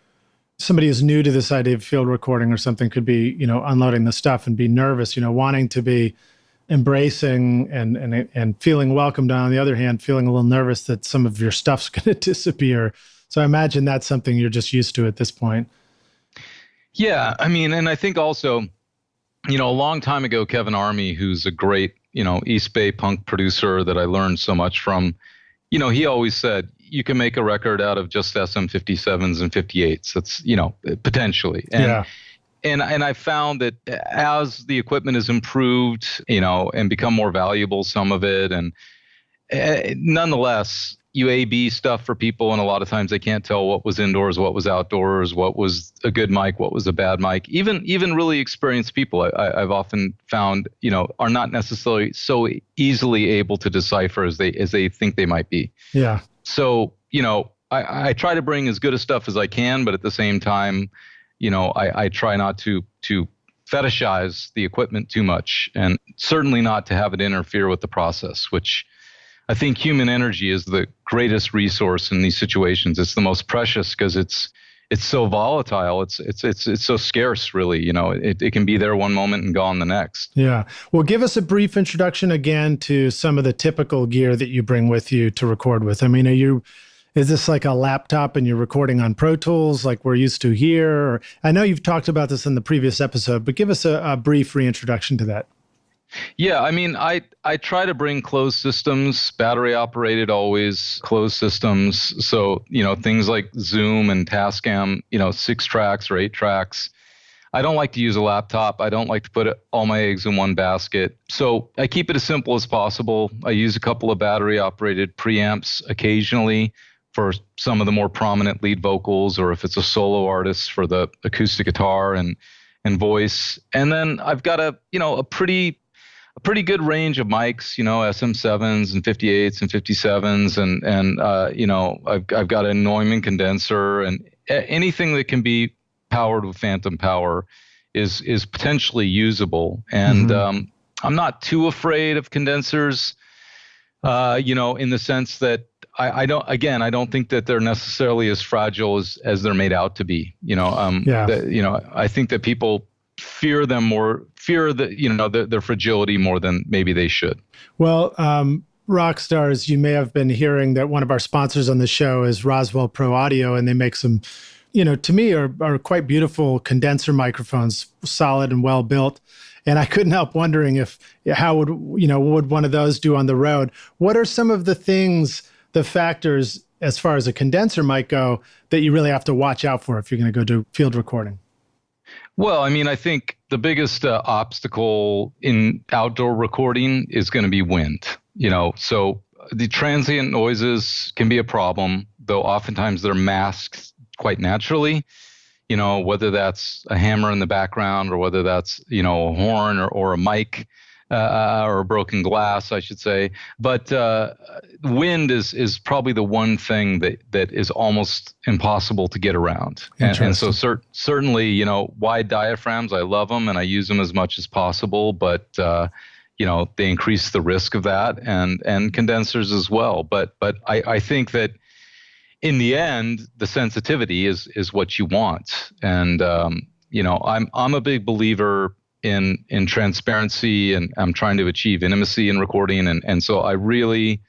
somebody who's new to this idea of field recording or something could be, unloading the stuff and be nervous, wanting to be embracing and feeling welcomed. On the other hand, feeling a little nervous that some of your stuff's going to disappear. So I imagine that's something you're just used to at this point. Yeah. And I think also, a long time ago, Kevin Army, who's a great, East Bay punk producer that I learned so much from, he always said, you can make a record out of just SM57s and 58s. That's, potentially. And I found that as the equipment has improved, and become more valuable, some of it, and nonetheless, you A/B stuff for people, and a lot of times they can't tell what was indoors, what was outdoors, what was a good mic, what was a bad mic. Even really experienced people, I've often found, are not necessarily so easily able to decipher as they think they might be. Yeah. So, I try to bring as good a stuff as I can, but at the same time, I try not to fetishize the equipment too much, and certainly not to have it interfere with the process, which I think human energy is the greatest resource in these situations. It's the most precious because it's so volatile. It's so scarce, really. It can be there one moment and gone the next. Yeah. Well, give us a brief introduction again to some of the typical gear that you bring with you to record with. I mean, is this like a laptop and you're recording on Pro Tools like we're used to here? Or, I know you've talked about this in the previous episode, but give us a brief reintroduction to that. Yeah, I mean, I try to bring closed systems, battery operated always, closed systems. So, things like Zoom and Tascam, 6 tracks or 8 tracks. I don't like to use a laptop. I don't like to put all my eggs in one basket. So I keep it as simple as possible. I use a couple of battery operated preamps occasionally for some of the more prominent lead vocals, or if it's a solo artist for the acoustic guitar and voice. And then I've got a pretty good range of mics, SM7s and 58s and 57s, and I've got a Neumann condenser, and anything that can be powered with phantom power is potentially usable. And I'm not too afraid of condensers, in the sense that I don't think that they're necessarily as fragile as they're made out to be. I think that people fear their fragility more than maybe they should. Well, Rockstars, you may have been hearing that one of our sponsors on the show is Roswell Pro Audio, and they make some, to me are quite beautiful condenser microphones, solid and well built. And I couldn't help wondering how would one of those do on the road? What are some of the factors as far as a condenser might go that you really have to watch out for if you're going to go do field recording? Well, I mean, I think the biggest obstacle in outdoor recording is going to be wind. So the transient noises can be a problem, though oftentimes they're masked quite naturally. Whether that's a hammer in the background, or whether that's a horn or a mic or a broken glass, I should say. But wind is probably the one thing that is almost impossible to get around. And so certainly, wide diaphragms, I love them and I use them as much as possible, but they increase the risk of that, and condensers as well. But I think that in the end, the sensitivity is what you want. And I'm a big believer in transparency, and I'm trying to achieve intimacy in recording, and so I really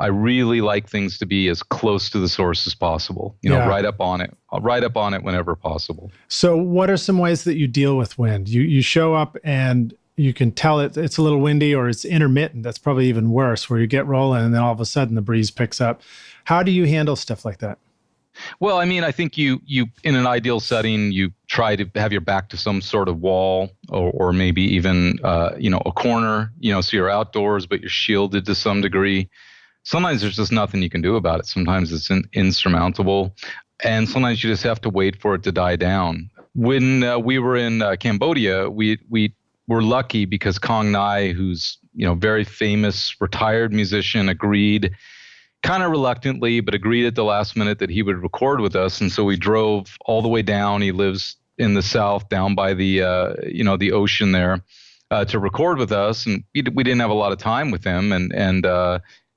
like things to be as close to the source as possible. Right up on it whenever possible. So what are some ways that you deal with wind? You show up and you can tell it's a little windy, or it's intermittent. That's probably even worse, where you get rolling and then all of a sudden the breeze picks up. How do you handle stuff like that? Well, I mean, I think you in an ideal setting, you try to have your back to some sort of wall, or maybe even a corner, so you're outdoors, but you're shielded to some degree. Sometimes there's just nothing you can do about it. Sometimes it's insurmountable, and sometimes you just have to wait for it to die down. When we were in Cambodia, we were lucky because Kong Nai, who's very famous retired musician, agreed. Kind of reluctantly, but agreed at the last minute that he would record with us. And so we drove all the way down. He lives in the south, down by the the ocean there, to record with us. And we didn't have a lot of time with him, and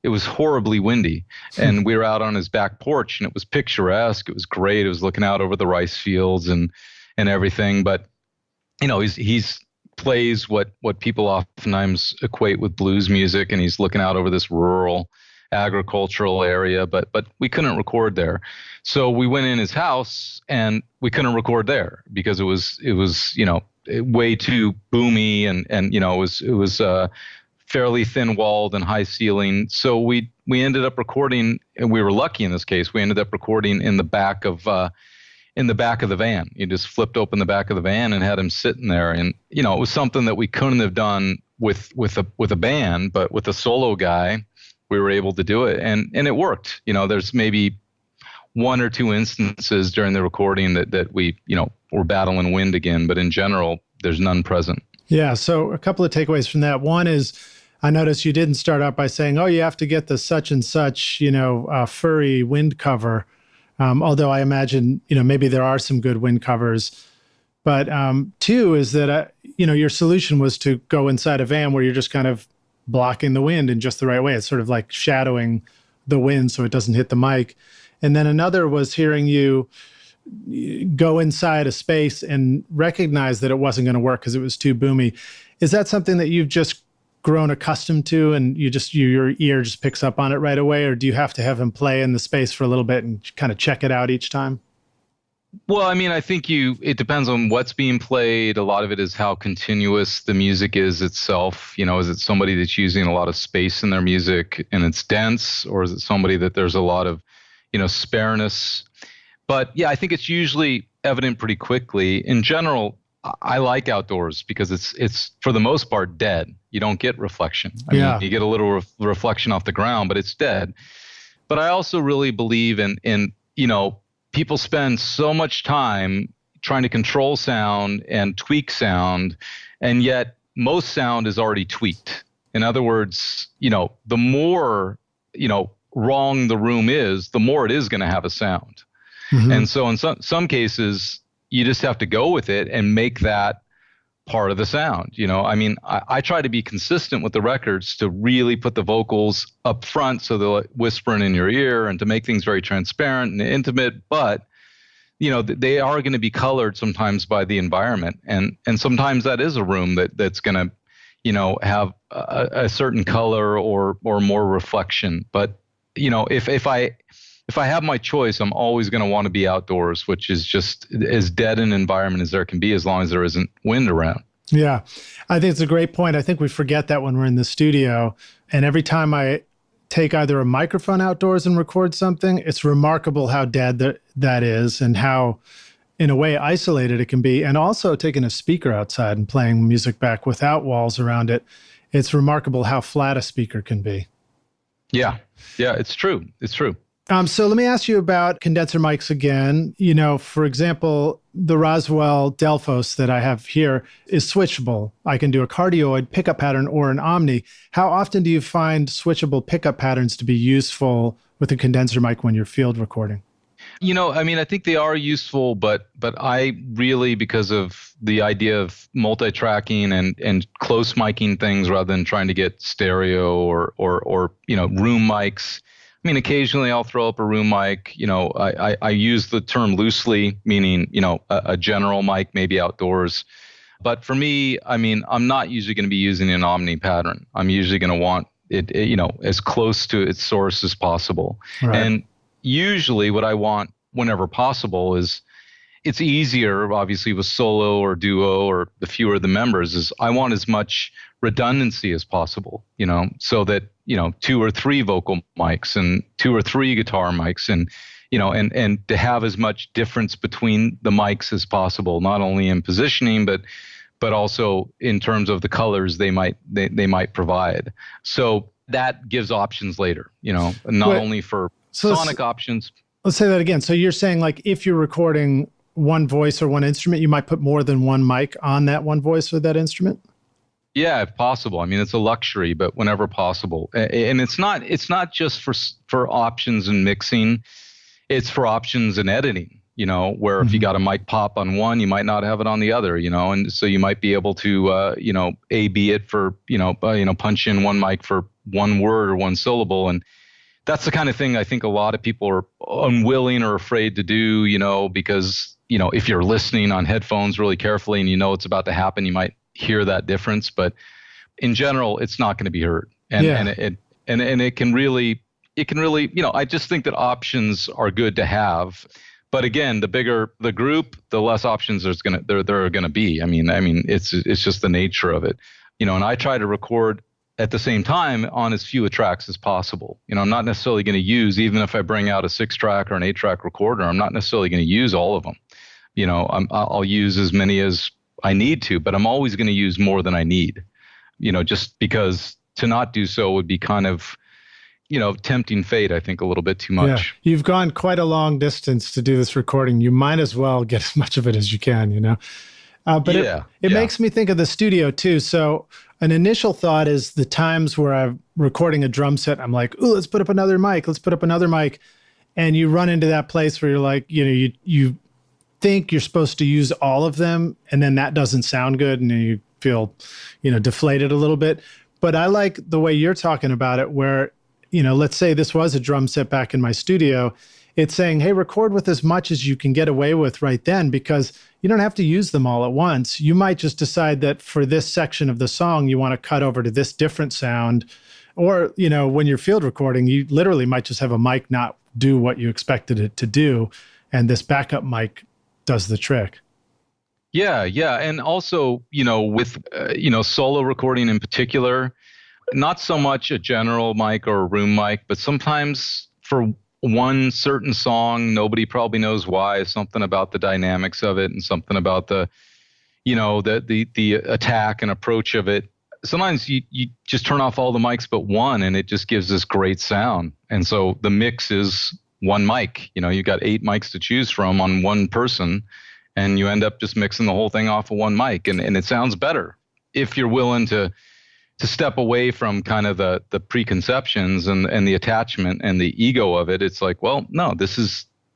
it was horribly windy. And we were out on his back porch, and it was picturesque. It was great. It was looking out over the rice fields and everything. But he's plays what people oftentimes equate with blues music, and he's looking out over this rural agricultural area, but we couldn't record there. So we went in his house and we couldn't record there because it was way too boomy, and it was fairly thin walled and high ceiling. So we ended up recording, and we were lucky in this case. We ended up recording in the back of the van. You just flipped open the back of the van and had him sitting there, and it was something that we couldn't have done with a band, but with a solo guy, we were able to do it, and it worked. There's maybe one or two instances during the recording that we, were battling wind again, but in general, there's none present. Yeah. So a couple of takeaways from that. One is I noticed you didn't start out by saying, oh, you have to get the such and such, furry wind cover. Although I imagine, maybe there are some good wind covers. But two is that, your solution was to go inside a van where you're just kind of blocking the wind in just the right way. It's sort of like shadowing the wind so it doesn't hit the mic. And then another was hearing you go inside a space and recognize that it wasn't going to work because it was too boomy. Is that something that you've just grown accustomed to and your ear just picks up on it right away? Or do you have to have him play in the space for a little bit and kind of check it out each time? Well, I mean, I think it depends on what's being played. A lot of it is how continuous the music is itself. Is it somebody that's using a lot of space in their music and it's dense, or is it somebody that there's a lot of, spareness? But yeah, I think it's usually evident pretty quickly. In general, I like outdoors because it's for the most part dead. You don't get reflection. I mean, you get a little reflection off the ground, but it's dead. But I also really believe in people spend so much time trying to control sound and tweak sound, and yet most sound is already tweaked. In other words, the more, wrong the room is, the more it is going to have a sound. Mm-hmm. And so in some cases, you just have to go with it and make that part of the sound. I try to be consistent with the records to really put the vocals up front so they're whispering in your ear and to make things very transparent and intimate. But, they are going to be colored sometimes by the environment. And sometimes that is a room that's going to, have a certain color or more reflection. But, if I have my choice, I'm always going to want to be outdoors, which is just as dead an environment as there can be, as long as there isn't wind around. Yeah, I think it's a great point. I think we forget that when we're in the studio. And every time I take either a microphone outdoors and record something, it's remarkable how dead that is and how, in a way, isolated it can be. And also taking a speaker outside and playing music back without walls around it, it's remarkable how flat a speaker can be. Yeah, it's true. It's true. So let me ask you about condenser mics again. For example, the Roswell Delphos that I have here is switchable. I can do a cardioid pickup pattern or an omni. How often do you find switchable pickup patterns to be useful with a condenser mic when you're field recording? I think they are useful, but I really, because of the idea of multi-tracking and close miking things rather than trying to get stereo or room mics. Occasionally I'll throw up a room mic. I use the term loosely, meaning, a general mic, maybe outdoors. But for me, I'm not usually going to be using an omni pattern. I'm usually going to want it, as close to its source as possible. Right. And usually what I want whenever possible is, it's easier, obviously, with solo or duo or the fewer the members, is I want as much redundancy as possible, so that, 2 or 3 vocal mics and 2 or 3 guitar mics and, and to have as much difference between the mics as possible, not only in positioning, but also in terms of the colors they might provide. So that gives options later, not only for sonic options. Let's say that again. So you're saying, like, if you're recording one voice or one instrument, you might put more than one mic on that one voice or that instrument? Yeah, if possible. It's a luxury, but whenever possible. And it's not just for options in mixing. It's for options in editing, where if you got a mic pop on one, you might not have it on the other, and so you might be able to, A/B it for, punch in one mic for one word or one syllable. And that's the kind of thing I think a lot of people are unwilling or afraid to do, because, if you're listening on headphones really carefully and it's about to happen, you might hear that difference. But in general, it's not going to be heard. And it can really, I just think that options are good to have. But again, the bigger the group, the less options there are going to be. It's just the nature of it. And I try to record at the same time on as few tracks as possible. I'm not necessarily going to use, even if I bring out a 6-track or an 8-track recorder, I'm not necessarily going to use all of them. I'll use as many as I need to, but I'm always going to use more than I need, just because to not do so would be kind of, tempting fate, I think, a little bit too much. Yeah. You've gone quite a long distance to do this recording. You might as well get as much of it as you can, But Yeah. it makes me think of the studio too. So an initial thought is the times where I'm recording a drum set, I'm like, ooh, let's put up another mic. Let's put up another mic. And you run into that place where you're like, you think you're supposed to use all of them, and then that doesn't sound good, and you feel, deflated a little bit. But I like the way you're talking about it, where, let's say this was a drum set back in my studio. It's saying, hey, record with as much as you can get away with right then, because you don't have to use them all at once. You might just decide that for this section of the song, you want to cut over to this different sound. Or, when you're field recording, you literally might just have a mic not do what you expected it to do, and this backup mic does the trick. Yeah. And also, with, solo recording in particular, not so much a general mic or a room mic, but sometimes for one certain song, nobody probably knows why, something about the dynamics of it and something about the attack and approach of it. Sometimes you just turn off all the mics but one, and it just gives this great sound. And so the mix is one mic. You've got 8 mics to choose from on one person, and you end up just mixing the whole thing off of one mic, and it sounds better if you're willing to step away from kind of the preconceptions and the attachment and the ego of it. It's like, well, no,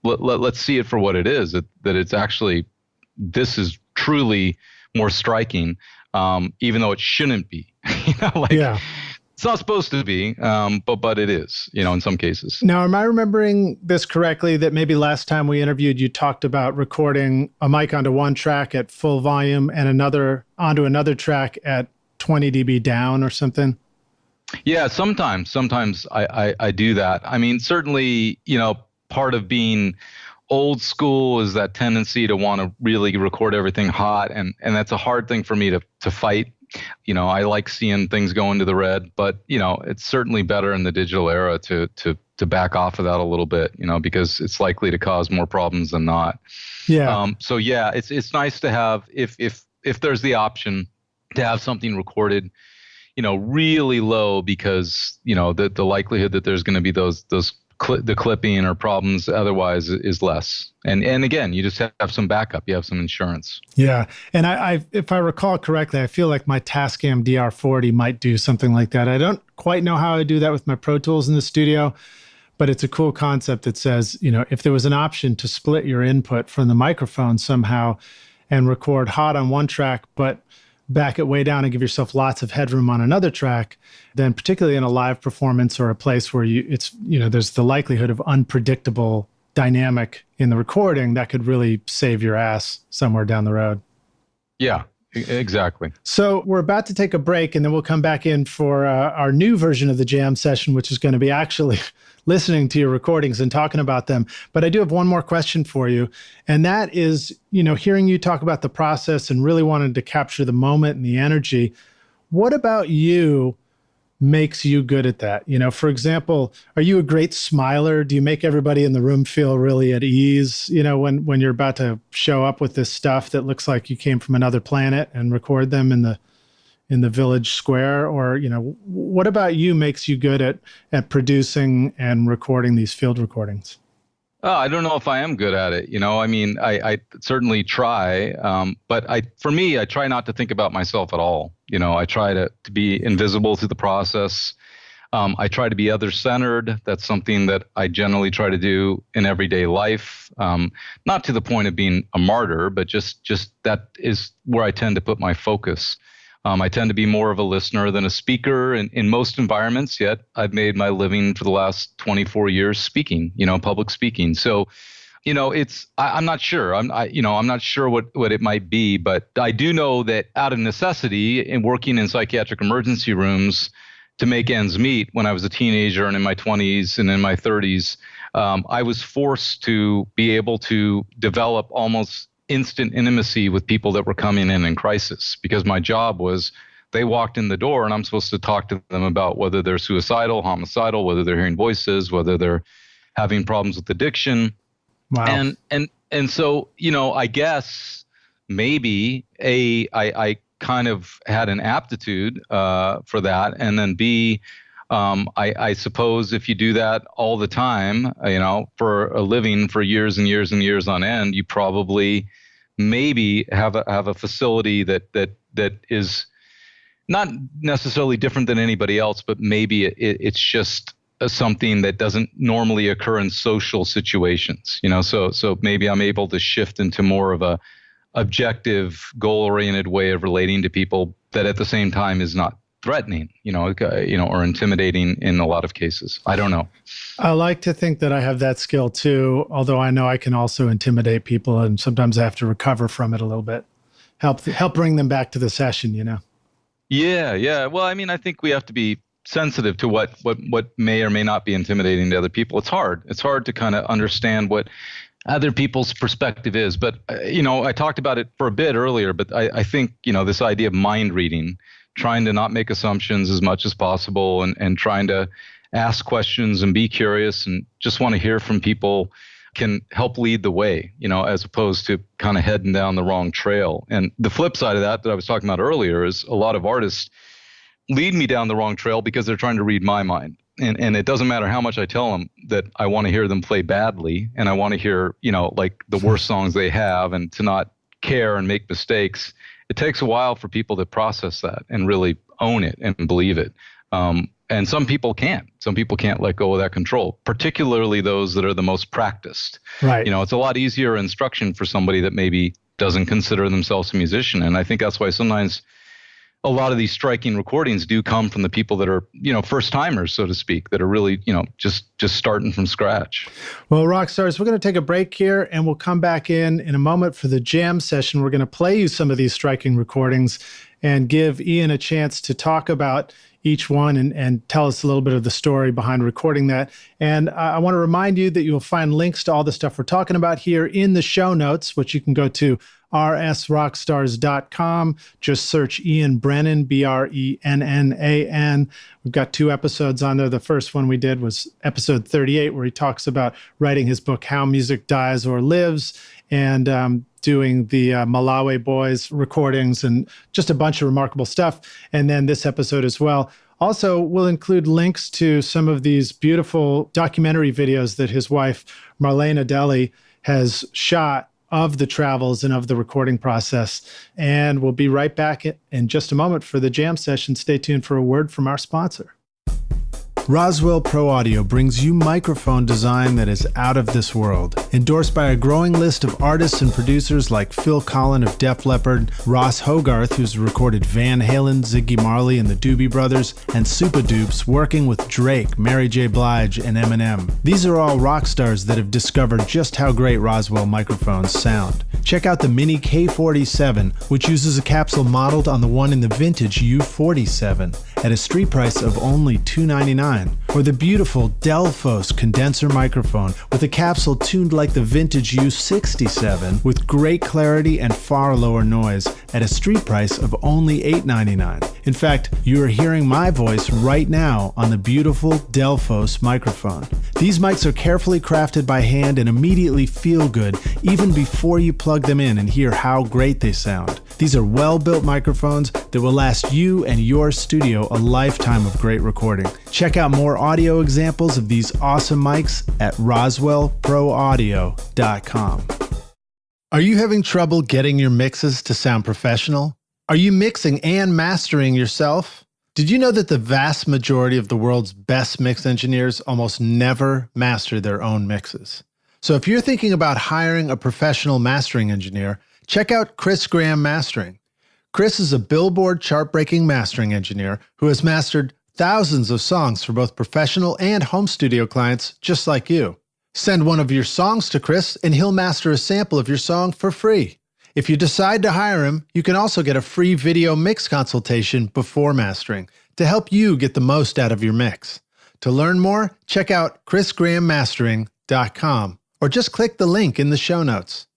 let's see it for what it is, that it's actually, this is truly more striking, even though it shouldn't be. Yeah. It's not supposed to be, but it is, in some cases. Now, am I remembering this correctly, that maybe last time we interviewed, you talked about recording a mic onto one track at full volume and another onto another track at 20 dB down or something? Yeah, sometimes I do that. I mean, certainly, part of being old school is that tendency to want to really record everything hot, and that's a hard thing for me to fight. I like seeing things go into the red, but it's certainly better in the digital era to back off of that a little bit, because it's likely to cause more problems than not. Yeah. So yeah, it's nice to have, if there's the option to have something recorded, really low, because the likelihood that there's going to be the clipping or problems otherwise is less. And again, you just have some backup. You have some insurance. Yeah. And I if I recall correctly, I feel like my Tascam DR40 might do something like that. I don't quite know how I do that with my Pro Tools in the studio, but it's a cool concept that says, if there was an option to split your input from the microphone somehow and record hot on one track, but back it way down and give yourself lots of headroom on another track, then particularly in a live performance or a place where there's the likelihood of unpredictable dynamic in the recording, that could really save your ass somewhere down the road. Yeah, exactly. So we're about to take a break, and then we'll come back in for our new version of the jam session, which is going to be actually listening to your recordings and talking about them. But I do have one more question for you. And that is, hearing you talk about the process and really wanted to capture the moment and the energy. What about you makes you good at that? For example, are you a great smiler? Do you make everybody in the room feel really at ease, when you're about to show up with this stuff that looks like you came from another planet and record them in the village square? Or, what about you makes you good at producing and recording these field recordings? I don't know if I am good at it. I certainly try. But for me, I try not to think about myself at all. I try to be invisible to the process. I try to be other-centered. That's something that I generally try to do in everyday life. Not to the point of being a martyr, but just that is where I tend to put my focus. I tend to be more of a listener than a speaker in most environments, yet I've made my living for the last 24 years speaking, public speaking. So, I'm not sure. I'm not sure what it might be, but I do know that out of necessity, in working in psychiatric emergency rooms to make ends meet when I was a teenager and in my 20s and in my 30s, I was forced to be able to develop almost instant intimacy with people that were coming in crisis, because my job was, they walked in the door and I'm supposed to talk to them about whether they're suicidal, homicidal, whether they're hearing voices, whether they're having problems with addiction. Wow. And so, I guess maybe I kind of had an aptitude for that, and then B, I suppose if you do that all the time, for a living for years and years and years on end, you probably maybe have a facility that is not necessarily different than anybody else, but maybe it's just something that doesn't normally occur in social situations. So maybe I'm able to shift into more of a objective, goal-oriented way of relating to people that at the same time is not threatening, or intimidating in a lot of cases. I don't know. I like to think that I have that skill too, although I know I can also intimidate people, and sometimes I have to recover from it a little bit. Help bring them back to the session, Yeah. Well, I think we have to be sensitive to what may or may not be intimidating to other people. It's hard. It's hard to kind of understand what other people's perspective is. But, I talked about it for a bit earlier, but I think, this idea of mind reading, trying to not make assumptions as much as possible and trying to ask questions and be curious and just want to hear from people can help lead the way, as opposed to kind of heading down the wrong trail. And the flip side of that I was talking about earlier is a lot of artists lead me down the wrong trail because they're trying to read my mind. And it doesn't matter how much I tell them that I want to hear them play badly and I want to hear, like the worst songs they have and to not care and make mistakes. It takes a while for people to process that and really own it and believe it. And some people can't. Some people can't let go of that control, particularly those that are the most practiced. Right. It's a lot easier instruction for somebody that maybe doesn't consider themselves a musician. And I think that's why sometimes a lot of these striking recordings do come from the people that are, first timers, so to speak, that are really, just starting from scratch. Well, Rockstars, we're going to take a break here and we'll come back in a moment for the jam session. We're going to play you some of these striking recordings and give Ian a chance to talk about each one and tell us a little bit of the story behind recording that. And I want to remind you that you'll find links to all the stuff we're talking about here in the show notes, which you can go to RSRockstars.com. Just search Ian Brennan, Brennan. We've got 2 episodes on there. The first one we did was episode 38, where he talks about writing his book, How Music Dies or Lives, and doing the Malawi Boys recordings and just a bunch of remarkable stuff. And then this episode as well. Also, we'll include links to some of these beautiful documentary videos that his wife, Marlene Deli, has shot of the travels and of the recording process. And we'll be right back in just a moment for the jam session. Stay tuned for a word from our sponsor. Roswell Pro Audio brings you microphone design that is out of this world. Endorsed by a growing list of artists and producers like Phil Collen of Def Leppard, Ross Hogarth, who's recorded Van Halen, Ziggy Marley, and the Doobie Brothers, and Super Dupes, working with Drake, Mary J. Blige, and Eminem. These are all rock stars that have discovered just how great Roswell microphones sound. Check out the Mini K47, which uses a capsule modeled on the one in the vintage U47 at a street price of only $299. Or the beautiful Delphos condenser microphone with a capsule tuned like the vintage U67 with great clarity and far lower noise at a street price of only $899. In fact, you are hearing my voice right now on the beautiful Delphos microphone. These mics are carefully crafted by hand and immediately feel good even before you plug them in and hear how great they sound. These are well-built microphones that will last you and your studio a lifetime of great recording. Check out more audio examples of these awesome mics at roswellproaudio.com. Are you having trouble getting your mixes to sound professional? Are you mixing and mastering yourself? Did you know that the vast majority of the world's best mix engineers almost never master their own mixes? So if you're thinking about hiring a professional mastering engineer, check out Chris Graham Mastering. Chris is a Billboard chart-breaking mastering engineer who has mastered thousands of songs for both professional and home studio clients just like you. Send one of your songs to Chris and he'll master a sample of your song for free. If you decide to hire him, you can also get a free video mix consultation before mastering to help you get the most out of your mix. To learn more, check out chrisgrahammastering.com or just click the link in the show notes.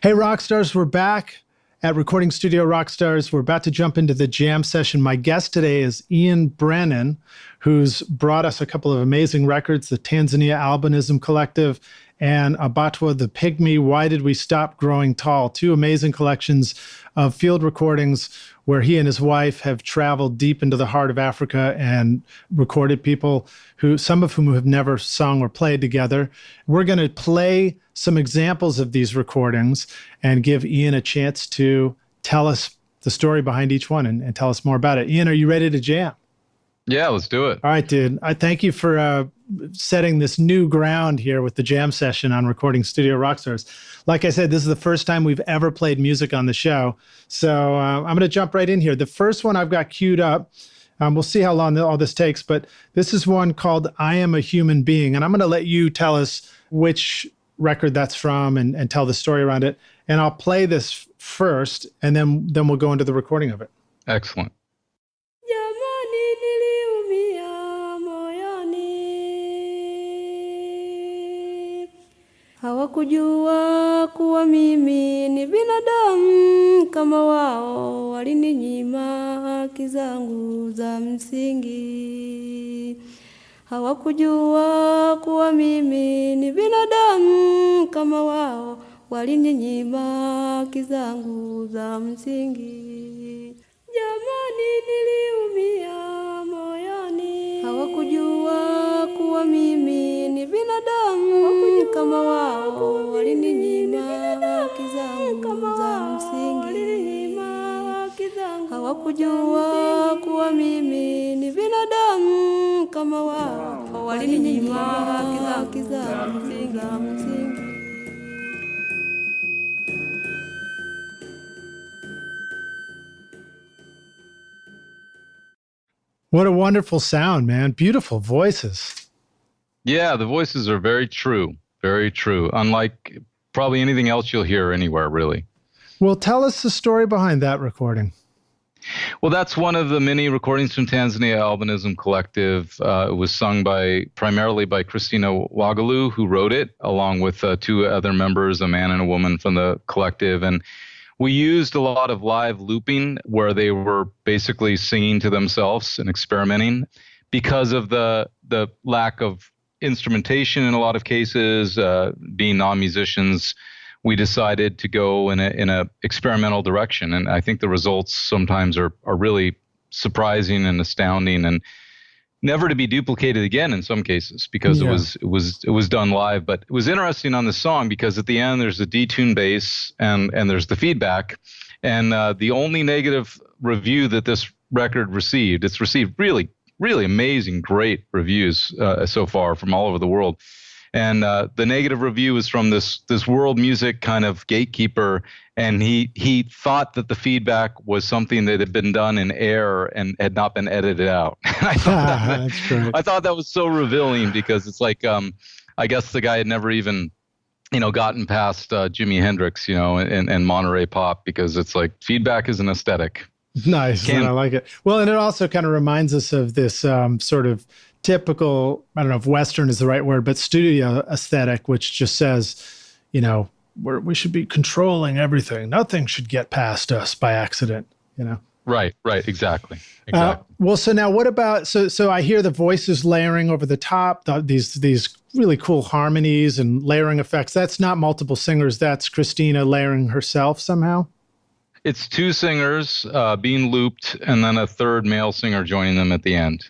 Hey Rockstars, we're back at Recording Studio Rockstars. We're about to jump into the jam session. My guest today is Ian Brennan, who's brought us a couple of amazing records, the Tanzania Albinism Collective and Abatwa the Pygmy, Why Did We Stop Growing Tall? Two amazing collections of field recordings where he and his wife have traveled deep into the heart of Africa and recorded people who, some of whom have never sung or played together. We're going to play some examples of these recordings and give Ian a chance to tell us the story behind each one and tell us more about it. Ian, are you ready to jam? Yeah, let's do it. All right, dude. I thank you for setting this new ground here with the jam session on Recording Studio Rockstars. Like I said, this is the first time we've ever played music on the show. So I'm going to jump right in here. The first one I've got queued up. We'll see how long all this takes, but this is one called I Am a Human Being. And I'm going to let you tell us which record that's from and tell the story around it. And I'll play this first, and then we'll go into the recording of it. Excellent. Hawakujua kuwa mimi ni binadamu kama wao, walininyima haki zangu za msingi. Hawakujua kuwa mimi ni binadamu kama wao, walininyima haki zangu za msingi. Jamani, niliumia moyoni. Hawakujua kuwa mimi ni binadamu kama wao, walininyima haki zangu za msingi. Hawakujua kuwa mimi ni binadamu kama wao, walininyima haki zangu za msingi. What a wonderful sound, man. Beautiful voices. Yeah, the voices are very true. Very true. Unlike probably anything else you'll hear anywhere, really. Well, tell us the story behind that recording. Well, that's one of the many recordings from Tanzania Albinism Collective. It was sung primarily by Christina Wagalu, who wrote it, along with two other members, a man and a woman from the collective. And we used a lot of live looping where they were basically singing to themselves and experimenting. Because of the lack of instrumentation in a lot of cases, being non-musicians, we decided to go in a experimental direction. And I think the results sometimes are really surprising and astounding and never to be duplicated again in some cases, because it was done live. But it was interesting on the song because at the end there's a detuned bass and there's the feedback. And the only negative review that this record received, it's received really, really amazing, great reviews so far from all over the world. And the negative review was from this world music kind of gatekeeper, and he thought that the feedback was something that had been done in error and had not been edited out. I thought that was so revealing, because it's like I guess the guy had never even gotten past Jimi Hendrix and Monterey pop, because it's like feedback is an aesthetic. Nice, and I like it. Well, and it also kind of reminds us of this sort of typical, I don't know if Western is the right word, but studio aesthetic, which just says, we should be controlling everything. Nothing should get past us by accident, Right, exactly. Well, so now what about, so I hear the voices layering over the top, these really cool harmonies and layering effects. That's not multiple singers. That's Christina layering herself somehow? It's two singers being looped, and then a third male singer joining them at the end.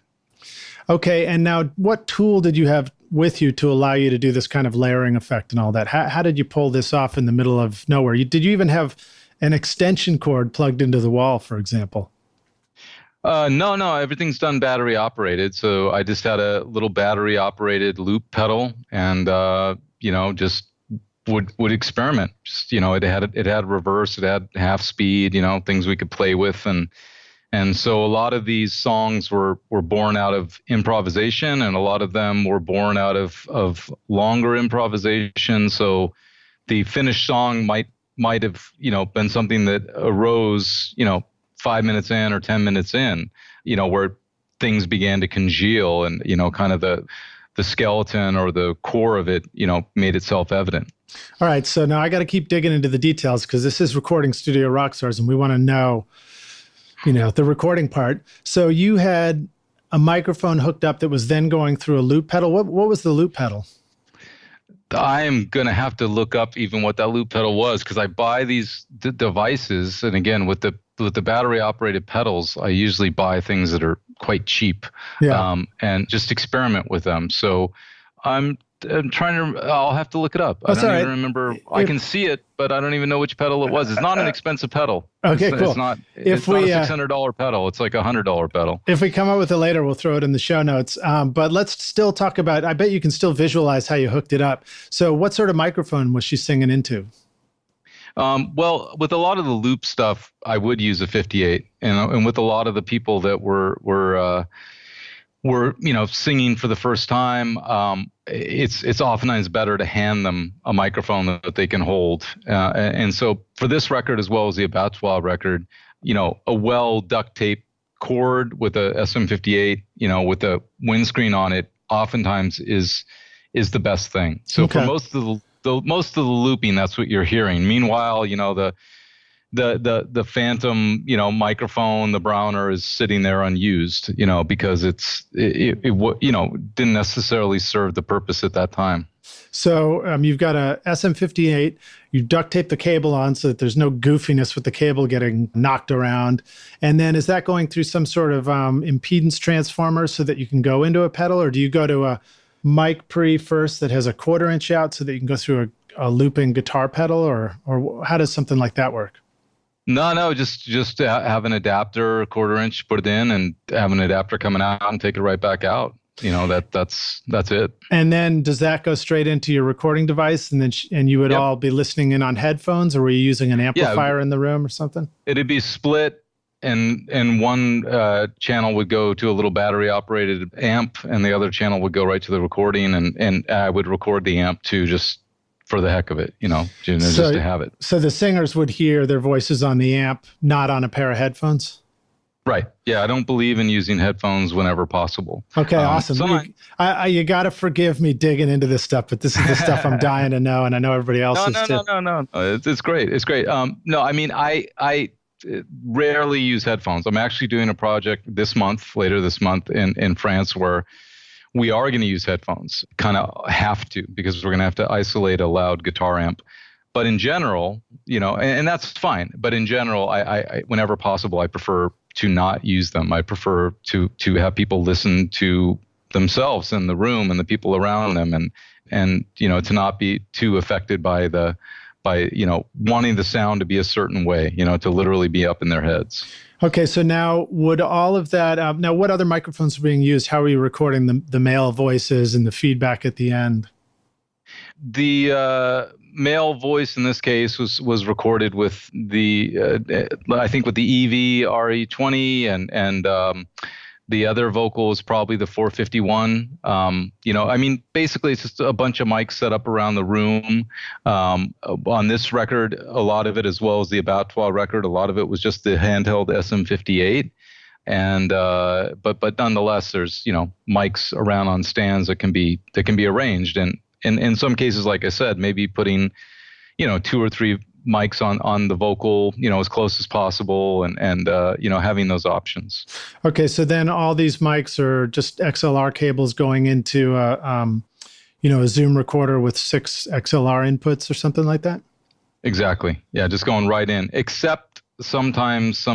Okay, and now what tool did you have with you to allow you to do this kind of layering effect and all that? How did you pull this off in the middle of nowhere? Did you even have an extension cord plugged into the wall, for example? No, everything's done battery operated. So I just had a little battery operated loop pedal, and just would experiment. Just it had reverse, it had half speed, things we could play with, and so a lot of these songs were born out of improvisation, and a lot of them were born out of longer improvisation. So the finished song might have been something that arose 5 minutes in or 10 minutes in, where things began to congeal, and kind of the skeleton or the core of it made itself evident. All right, so now I got to keep digging into the details, because this is Recording Studio Rockstars, and we want to know the recording part. So you had a microphone hooked up that was then going through a loop pedal. What was the loop pedal? I'm going to have to look up even what that loop pedal was, because I buy these devices. And again, with the battery operated pedals, I usually buy things that are quite cheap, and just experiment with them. So I'm trying to, I'll have to look it up. I don't even remember. I can see it, but I don't even know which pedal it was. It's not an expensive pedal. Okay, cool. It's not a $600 pedal. It's like a $100 pedal. If we come up with it later, we'll throw it in the show notes. But let's still talk about, I bet you can still visualize how you hooked it up. So what sort of microphone was she singing into? Well, with a lot of the loop stuff, I would use a 58, and with a lot of the people that were singing for the first time, it's oftentimes better to hand them a microphone that they can hold. And so for this record, as well as the Abattoir record, a well duct tape cord with a SM58, with a windscreen on it, oftentimes is the best thing. So for most of the looping, that's what you're hearing. Meanwhile, the phantom, microphone, the Browner is sitting there unused, because it didn't necessarily serve the purpose at that time. So you've got a SM58, you duct tape the cable on so that there's no goofiness with the cable getting knocked around. And then is that going through some sort of impedance transformer so that you can go into a pedal, or do you go to a mic pre first that has a 1/4 inch out so that you can go through a looping guitar pedal, or how does something like that work? No, just have an adapter, a 1/4 inch, put it in, and have an adapter coming out and take it right back out. That's it. And then does that go straight into your recording device, and then and you would all be listening in on headphones, or were you using an amplifier in the room or something? It'd be split. And one channel would go to a little battery operated amp, and the other channel would go right to the recording, and I would record the amp too, just for the heck of it, just to have it. So the singers would hear their voices on the amp, not on a pair of headphones? Right. Yeah, I don't believe in using headphones whenever possible. Okay, awesome. You got to forgive me digging into this stuff, but this is the stuff I'm dying to know, and I know everybody else is too. No. It's great. It's great. No, I mean, I rarely use headphones. I'm actually doing a project later this month in France, where we are going to use headphones, kind of have to, because we're going to have to isolate a loud guitar amp. But in general, and that's fine. But in general, I whenever possible, I prefer to not use them. I prefer to have people listen to themselves in the room and the people around them, and to not be too affected by wanting the sound to be a certain way, to literally be up in their heads. Okay, so now would all of that, now what other microphones are being used? How are you recording the male voices and the feedback at the end? The male voice in this case was recorded with I think with the EV RE20, and the other vocal is probably the 451. Basically it's just a bunch of mics set up around the room. On this record, a lot of it, as well as the Abattoir record, a lot of it was just the handheld SM58. And but nonetheless, there's mics around on stands that can be arranged, and in some cases, like I said, maybe putting 2 or 3 mics on the vocal, as close as possible, and having those options. Okay, so then all these mics are just XLR cables going into a Zoom recorder with 6 XLR inputs or something like that? Exactly. Yeah, just going right in. Except sometimes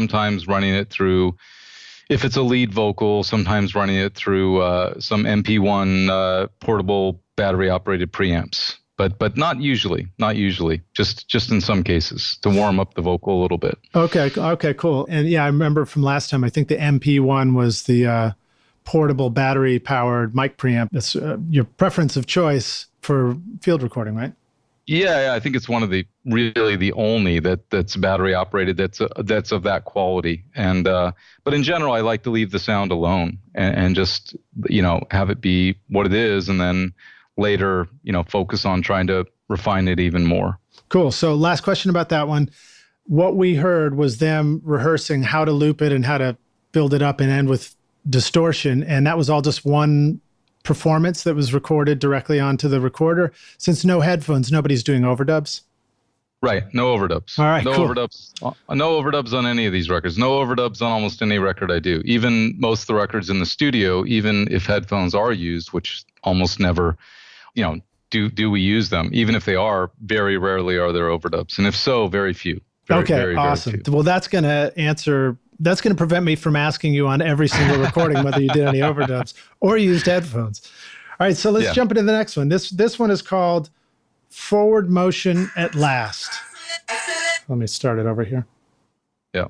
running it through, if it's a lead vocal, sometimes running it through some MP1 portable battery operated preamps. But not usually, just in some cases to warm up the vocal a little bit. Okay, cool. And yeah, I remember from last time, I think the MP1 was the portable battery powered mic preamp. That's your preference of choice for field recording, right? Yeah, I think it's one of the only that's battery operated that's of that quality. And but in general, I like to leave the sound alone and just have it be what it is, and then later, focus on trying to refine it even more. Cool. So last question about that one. What we heard was them rehearsing how to loop it and how to build it up and end with distortion. And that was all just one performance that was recorded directly onto the recorder. Since no headphones, nobody's doing overdubs? Right. No overdubs. All right, No cool. overdubs. No overdubs on any of these records. No overdubs on almost any record I do. Even most of the records in the studio, even if headphones are used, which almost never, do we use them? Even if they are, very rarely are there overdubs. And if so, very few. Okay, very, awesome. Very few. Well, that's going to prevent me from asking you on every single recording whether you did any overdubs or used headphones. All right, so let's jump into the next one. This one is called Forward Motion at Last. Let me start it over here. Yeah.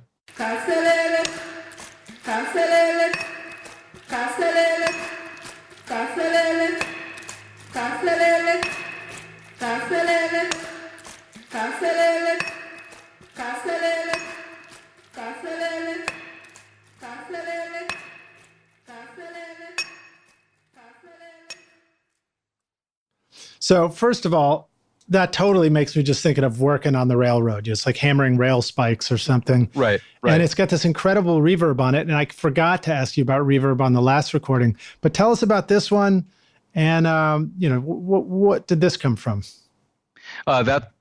So first of all, that totally makes me just thinking of working on the railroad, just like hammering rail spikes or something. Right. And it's got this incredible reverb on it. And I forgot to ask you about reverb on the last recording, but tell us about this one. And, what did this come from?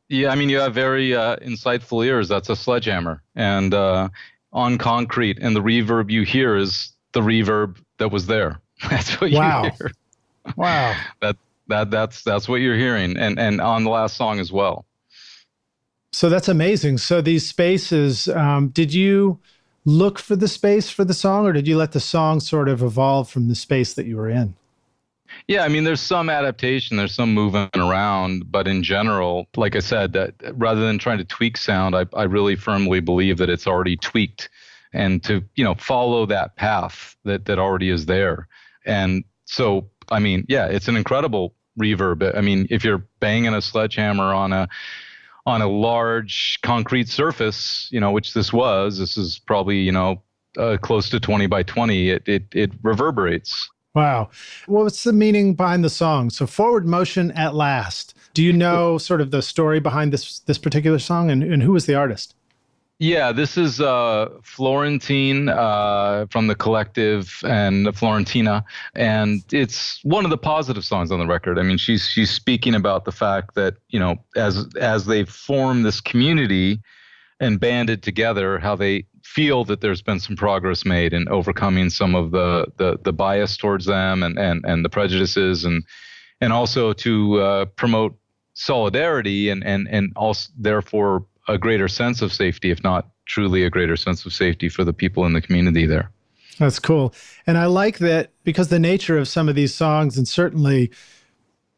You have very insightful ears. That's a sledgehammer. And on concrete, and the reverb you hear is the reverb that was there. That's what you hear. Wow. That's what you're hearing, and on the last song as well. So that's amazing. So these spaces, did you look for the space for the song, or did you let the song sort of evolve from the space that you were in? Yeah, I mean, there's some adaptation, there's some moving around, but in general, like I said, that rather than trying to tweak sound, I really firmly believe that it's already tweaked, and to follow that path that already is there. And so, I mean, yeah, it's an incredible reverb. I mean, if you're banging a sledgehammer on a large concrete surface, which this is probably close to 20 by 20, it reverberates. Wow. Well, what's the meaning behind the song? So Forward Motion at Last. Do you know sort of the story behind this particular song, and who was the artist? Yeah, this is Florentine from the collective and Florentina, and it's one of the positive songs on the record. I mean, she's speaking about the fact that as they form this community and banded together, how they feel that there's been some progress made in overcoming some of the bias towards them and the prejudices, and also to promote solidarity and also therefore a greater sense of safety, if not truly a greater sense of safety for the people in the community there. That's cool. And I like that because the nature of some of these songs, and certainly,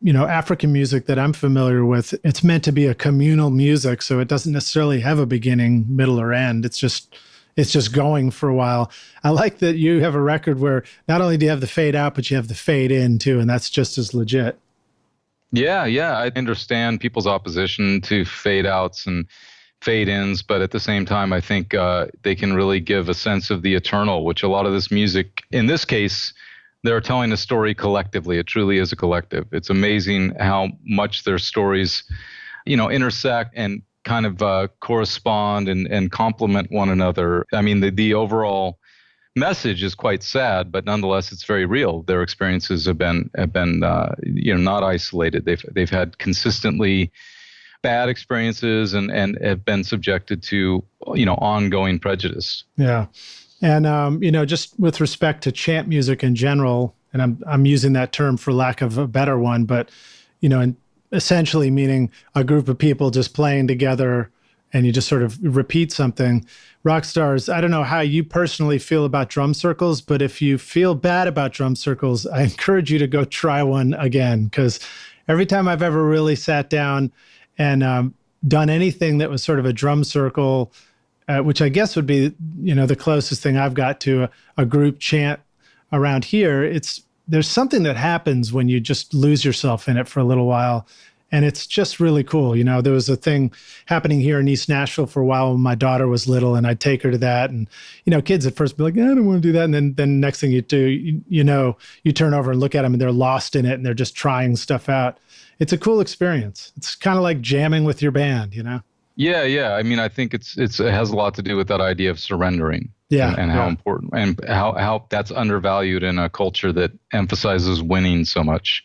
African music that I'm familiar with, it's meant to be a communal music. So it doesn't necessarily have a beginning, middle, or end. It's just going for a while. I like that you have a record where not only do you have the fade out, but you have the fade in too. And that's just as legit. Yeah. I understand people's opposition to fade outs and fade-ins, but at the same time, I think they can really give a sense of the eternal, which a lot of this music, in this case, they're telling a story collectively. It truly is a collective. It's amazing how much their stories, intersect and kind of correspond and complement one another. I mean, the overall message is quite sad, but nonetheless, it's very real. Their experiences have been not isolated. They've had consistently bad experiences and have been subjected to, ongoing prejudice. Yeah. And, just with respect to chant music in general, and I'm using that term for lack of a better one, but, and essentially meaning a group of people just playing together and you just sort of repeat something. Rockstars, I don't know how you personally feel about drum circles, but if you feel bad about drum circles, I encourage you to go try one again, because every time I've ever really sat down and done anything that was sort of a drum circle, which I guess would be, the closest thing I've got to a group chant around here. There's something that happens when you just lose yourself in it for a little while. And it's just really cool. There was a thing happening here in East Nashville for a while when my daughter was little, and I'd take her to that. And, kids at first be like, I don't want to do that. And then next thing you do, you turn over and look at them and they're lost in it and they're just trying stuff out. It's a cool experience. It's kind of like jamming with your band, Yeah. I mean, I think it has a lot to do with that idea of surrendering. Yeah. And how important and how that's undervalued in a culture that emphasizes winning so much.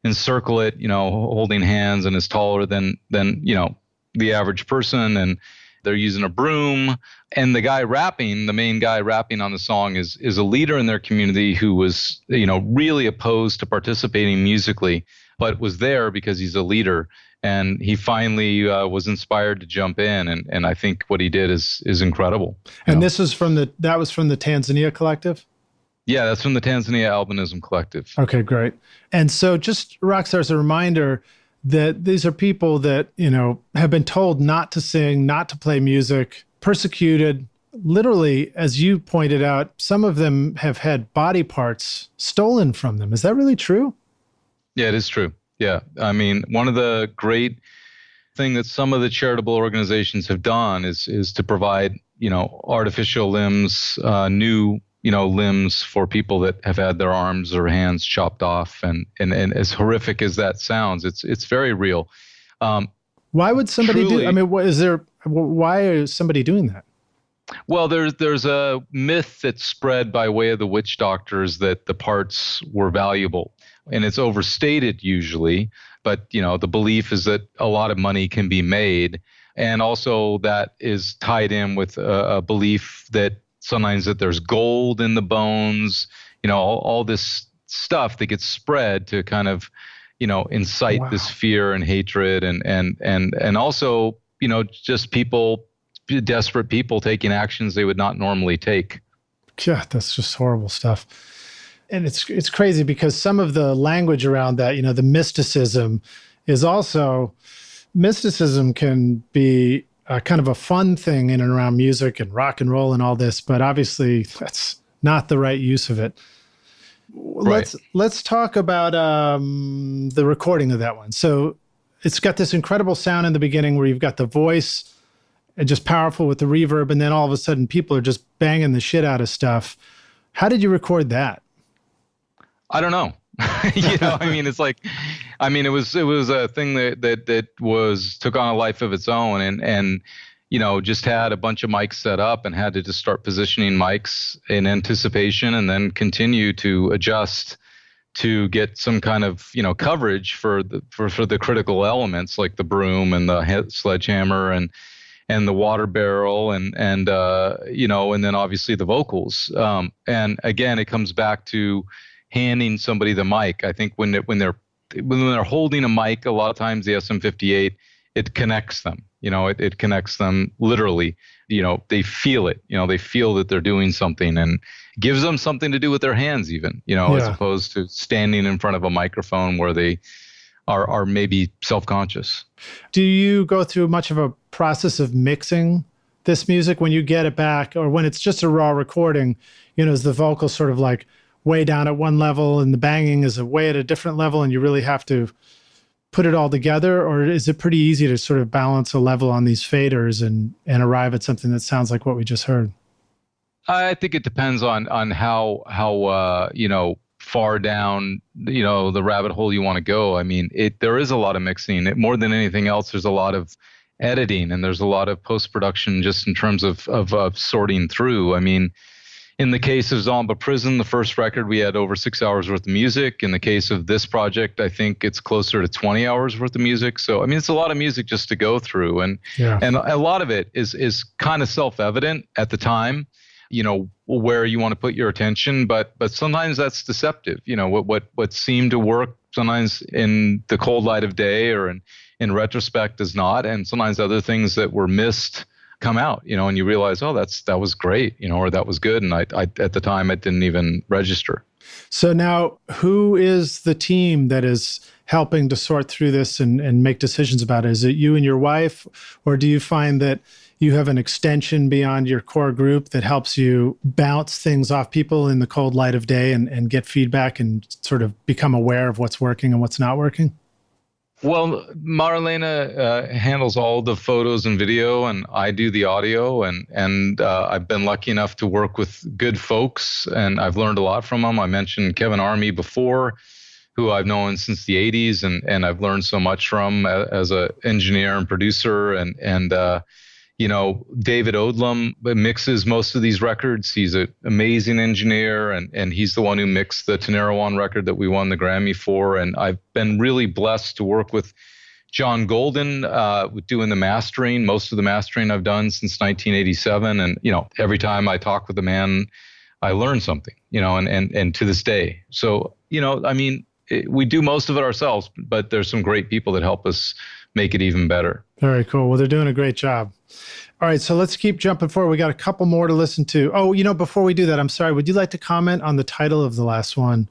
encircle it, holding hands, and is taller than the average person, and they're using a broom. And the guy rapping, the main guy rapping on the song, is a leader in their community who was really opposed to participating musically, but was there because he's a leader. And he finally was inspired to jump in, and I think what he did is incredible. And this was from the Tanzania Collective? Yeah, that's from the Tanzania Albinism Collective. Okay, great. And so just Rockstars, a reminder that these are people that, have been told not to sing, not to play music, persecuted. Literally, as you pointed out, some of them have had body parts stolen from them. Is that really true? Yeah, it is true. Yeah. I mean, one of the great thing that some of the charitable organizations have done is to provide, artificial limbs, new, limbs for people that have had their arms or hands chopped off. And as horrific as that sounds, it's very real. Why would somebody do? I mean, why is somebody doing that? Well, there's a myth that's spread by way of the witch doctors that the parts were valuable. And it's overstated usually, but the belief is that a lot of money can be made, and also that is tied in with a belief that sometimes that there's gold in the bones, all this stuff that gets spread to kind of incite this fear and hatred, and also just people, desperate people taking actions they would not normally take. God, that's just horrible stuff. And it's crazy because some of the language around that, the mysticism is also, mysticism can be kind of a fun thing in and around music and rock and roll and all this, but obviously that's not the right use of it. Right. Let's talk about the recording of that one. So it's got this incredible sound in the beginning where you've got the voice and just powerful with the reverb, and then all of a sudden people are just banging the shit out of stuff. How did you record that? I don't know. It's like, it was a thing that took on a life of its own, and just had a bunch of mics set up and had to just start positioning mics in anticipation, and then continue to adjust to get some kind of coverage for the critical elements like the broom and the sledgehammer and the water barrel and then obviously the vocals. And again, it comes back to handing somebody the mic. I think when they're holding a mic, a lot of times the SM58, it connects them. It connects them literally. They feel it. They feel that they're doing something, and gives them something to do with their hands even, as opposed to standing in front of a microphone where they are maybe self-conscious. Do you go through much of a process of mixing this music when you get it back, or when it's just a raw recording, is the vocal sort of like way down at one level and the banging is way at a different level and you really have to put it all together? Or is it pretty easy to sort of balance a level on these faders and arrive at something that sounds like what we just heard? I think it depends on how far down, the rabbit hole you want to go. I mean, there is a lot of mixing. More than anything else, there's a lot of editing, and there's a lot of post-production just in terms of sorting through. I mean, in the case of Zomba Prison, the first record, we had over 6 hours worth of music. In the case of this project, I think it's closer to 20 hours worth of music. So, I mean, it's a lot of music just to go through. And a lot of it is kind of self-evident at the time, where you want to put your attention. But sometimes that's deceptive. What seemed to work sometimes in the cold light of day or in retrospect does not. And sometimes other things that were missed come out, and you realize, oh, that was great, or that was good. And I at the time, it didn't even register. So now who is the team that is helping to sort through this and make decisions about it? Is it you and your wife, or do you find that you have an extension beyond your core group that helps you bounce things off people in the cold light of day and get feedback and sort of become aware of what's working and what's not working? Well, Marlena handles all the photos and video, and I do the audio. And I've been lucky enough to work with good folks, and I've learned a lot from them. I mentioned Kevin Army before, who I've known since the 80s, and I've learned so much from as an engineer and producer. And David Odlum mixes most of these records. He's an amazing engineer, and he's the one who mixed the Tenerawan record that we won the Grammy for. And I've been really blessed to work with John Golden with doing the mastering. Most of the mastering I've done since 1987. And, every time I talk with the man, I learn something, and to this day. So, we do most of it ourselves, but there's some great people that help us make it even better. Very cool. Well, they're doing a great job. All right, so let's keep jumping forward. We got a couple more to listen to. Oh, before we do that, I'm sorry. Would you like to comment on the title of the last one?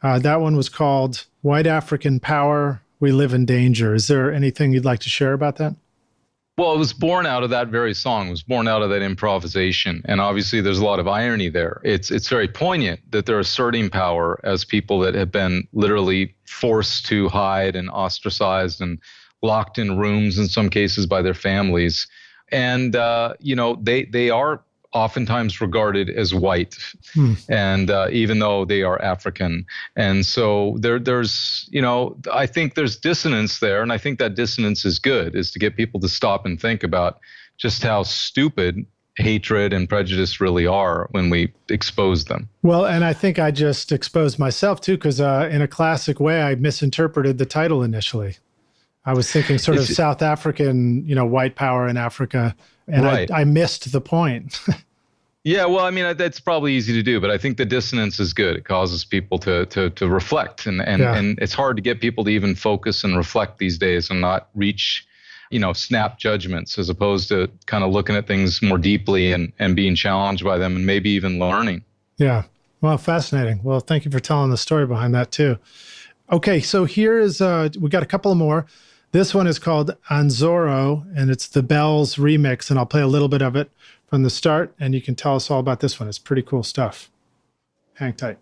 That one was called White African Power, We Live in Danger. Is there anything you'd like to share about that? Well, it was born out of that very song. It was born out of that improvisation. And obviously there's a lot of irony there. It's very poignant that they're asserting power as people that have been literally forced to hide and ostracized and locked in rooms in some cases by their families. And, they are oftentimes regarded as white, and even though they are African. And so there's, I think there's dissonance there. And I think that dissonance is good, is to get people to stop and think about just how stupid hatred and prejudice really are when we expose them. Well, and I think I just exposed myself too, because in a classic way, I misinterpreted the title initially. I was thinking sort of South African, white power in Africa, and right. I missed the point. Yeah, well, that's probably easy to do, but I think the dissonance is good. It causes people to reflect, and it's hard to get people to even focus and reflect these days and not reach, snap judgments, as opposed to kind of looking at things more deeply and being challenged by them and maybe even learning. Yeah, well, fascinating. Well, thank you for telling the story behind that too. Okay, so here is, we got a couple more. This one is called Anzoro, and it's the Bells remix, and I'll play a little bit of it from the start, and you can tell us all about this one. It's pretty cool stuff. Hang tight.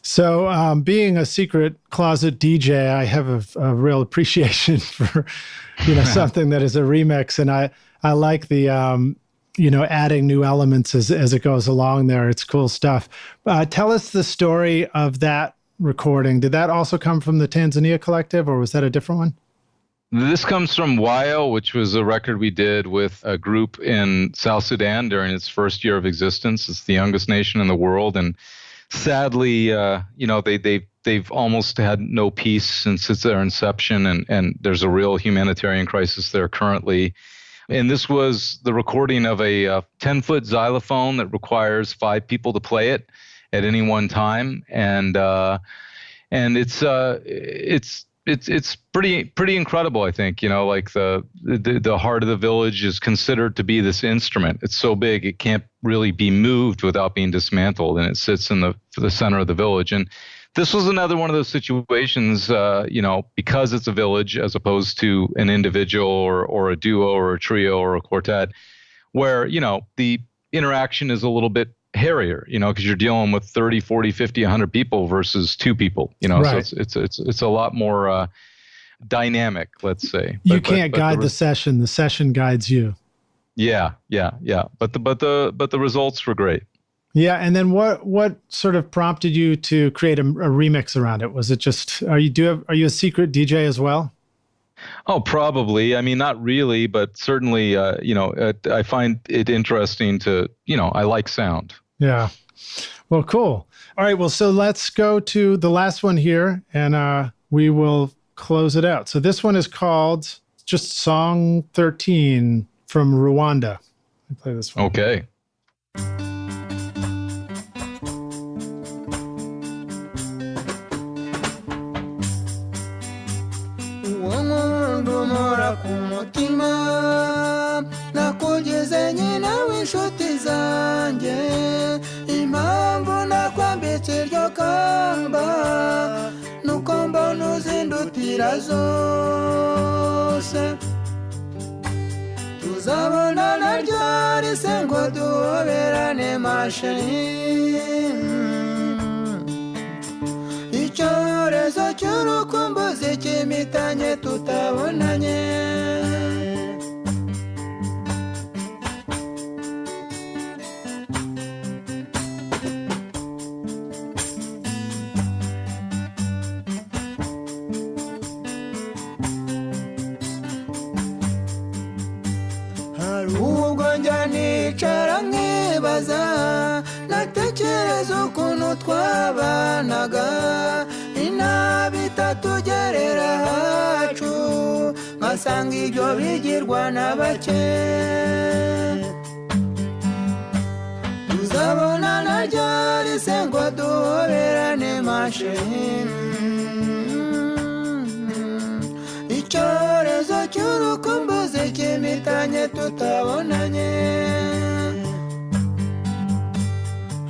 So being a secret closet DJ, I have a real appreciation for, something that is a remix. And I like the, adding new elements as it goes along there. It's cool stuff. Tell us the story of that recording. Did that also come from the Tanzania Collective, or was that a different one? This comes from Wayo, which was a record we did with a group in South Sudan during its first year of existence. It's the youngest nation in the world. And sadly, they've almost had no peace since their inception, and there's a real humanitarian crisis there currently. And this was the recording of a 10-foot xylophone that requires 5 people to play it at any one time, and it's pretty incredible. I think like the heart of the village is considered to be this instrument. It's so big it can't really be moved without being dismantled, and it sits in the center of the village. And this was another one of those situations, because it's a village as opposed to an individual or a duo or a trio or a quartet, where the interaction is a little bit hairier, because you're dealing with 30, 40, 50, 100 people versus 2 people, Right. So it's a lot more dynamic, let's say. You can't guide the session. The session guides you. Yeah. But the results were great. Yeah, and then what sort of prompted you to create a remix around it? Was it just are you a secret DJ as well? Oh, probably. Not really, but certainly, I find it interesting to, I like sound. Yeah. Well, cool. All right. Well, so let's go to the last one here, and we will close it out. So this one is called just Song 13 from Rwanda. Let me play this one. Okay. Woman amakamba nuko mbona uzindutira zose tuzabonana ryari se ngo duhoberane masheri icyorezo cy'urukumbuzi kimitanye tutabonanye nicara nkibaza natekereza ukuntu twabanaga inabi itatugerera hacu nkasanga ibyo bigirwa na bake tuzabonana ryari se ngo duhoberane masheri icyorezo cy'urukumbuzi kimitanye tutabonanye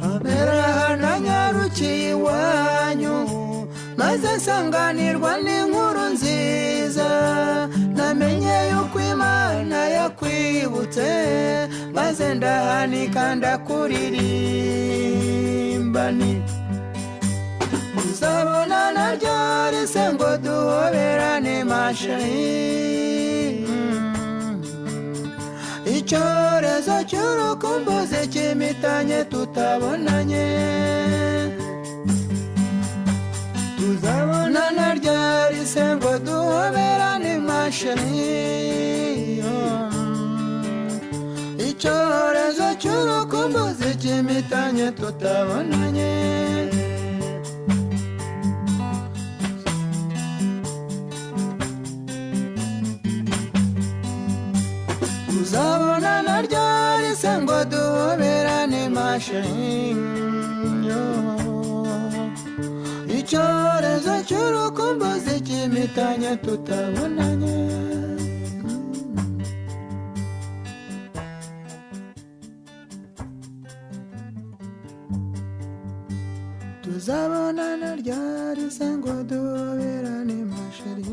hamera hana nyarukiye iwanyu maze nsanganirwa n'inkuru nziza namenye yuko Imana yakwibutse maze ndahanika ndakuririmba ni tuzabonana ryari se ngo duhoberane masheri icyorezo cy'urukumbuzi kimitanye tutabonanye tuzabonana ryari se ngo duhoberane masheri icyorezo cy'urukumbuzi kimitanye tutabonanye tuzabonana ryari se ngo duhoberane masheri icyorezo cy'urukumbuzi kimitanye tutabonanye tuzabonana ryari se ngo duhoberane masheri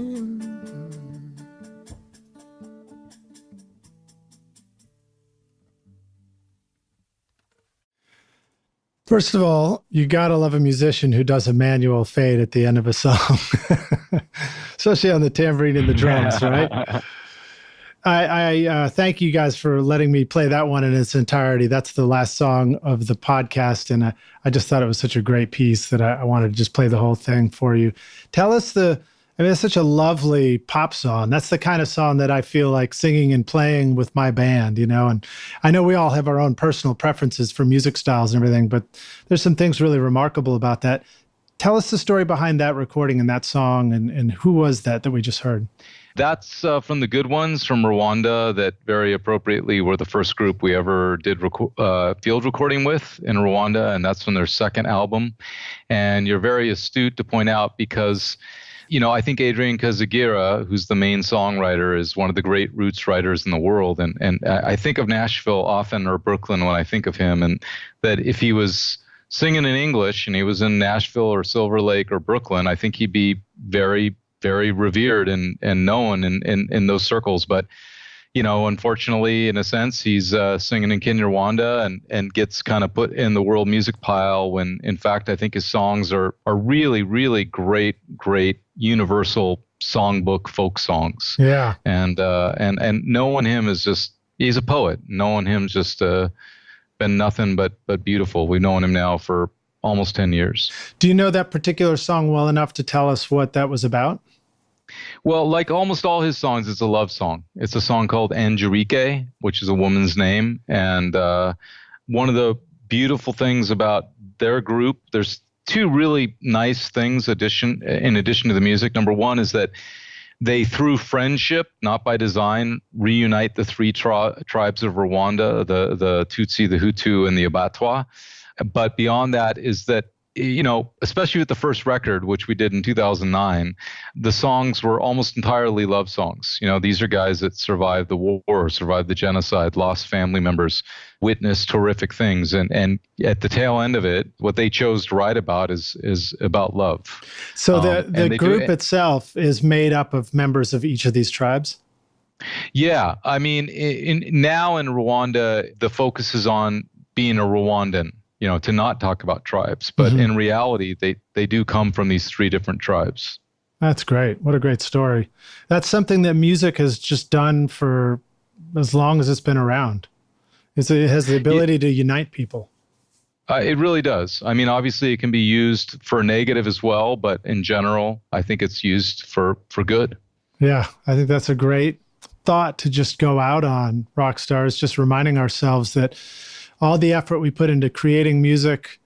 First of all, you gotta love a musician who does a manual fade at the end of a song, especially on the tambourine and the drums, right? I thank you guys for letting me play that one in its entirety. That's the last song of the podcast, and I just thought it was such a great piece that I wanted to just play the whole thing for you. Tell us it's such a lovely pop song. That's the kind of song that I feel like singing and playing with my band, and I know we all have our own personal preferences for music styles and everything, but there's some things really remarkable about that. Tell us the story behind that recording and that song, and who was that we just heard? That's from the Good Ones from Rwanda that very appropriately were the first group we ever did field recording with in Rwanda, and that's from their second album. And you're very astute to point out because I think Adrian Kazagira, who's the main songwriter, is one of the great roots writers in the world. And I think of Nashville often, or Brooklyn, when I think of him, and that if he was singing in English and he was in Nashville or Silver Lake or Brooklyn, I think he'd be very, very revered and known in those circles. But unfortunately, in a sense, he's singing in Kinyarwanda and gets kind of put in the world music pile when, in fact, I think his songs are really, really great universal songbook folk songs. Yeah. And knowing him is just, he's a poet. Knowing him's just been nothing but beautiful. We've known him now for almost 10 years. Do you know that particular song well enough to tell us what that was about? Well, like almost all his songs, it's a love song. It's a song called Angelique, which is a woman's name. And one of the beautiful things about their group, there's two really nice things in addition to the music. Number one is that they, through friendship, not by design, reunite the three tribes of Rwanda, the Tutsi, the Hutu, and the Abattoir. But beyond that is that especially with the first record, which we did in 2009, the songs were almost entirely love songs. These are guys that survived the war, survived the genocide, lost family members, witnessed horrific things. And at the tail end of it, what they chose to write about is about love. So the group itself is made up of members of each of these tribes? Yeah. I mean, now in Rwanda, the focus is on being a Rwandan, to not talk about tribes. But in reality, they do come from these 3 different tribes. That's great. What a great story. That's something that music has just done for as long as it's been around. It has the ability to unite people. It really does. I mean, obviously, it can be used for negative as well, but in general, I think it's used for good. Yeah, I think that's a great thought to just go out on, Rockstars, just reminding ourselves that all the effort we put into creating music,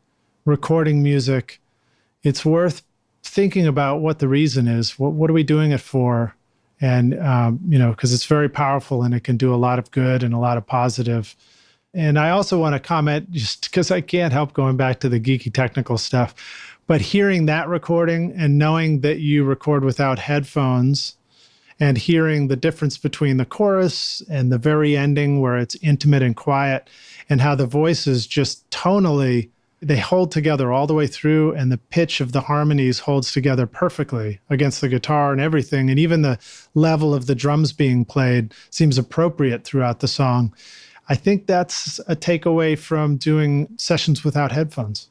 recording music, it's worth thinking about what the reason is. What are we doing it for? And, because it's very powerful and it can do a lot of good and a lot of positive. And I also want to comment, just because I can't help going back to the geeky technical stuff, but hearing that recording and knowing that you record without headphones and hearing the difference between the chorus and the very ending where it's intimate and quiet, and how the voices just tonally, they hold together all the way through, and the pitch of the harmonies holds together perfectly against the guitar and everything. And even the level of the drums being played seems appropriate throughout the song. I think that's a takeaway from doing sessions without headphones.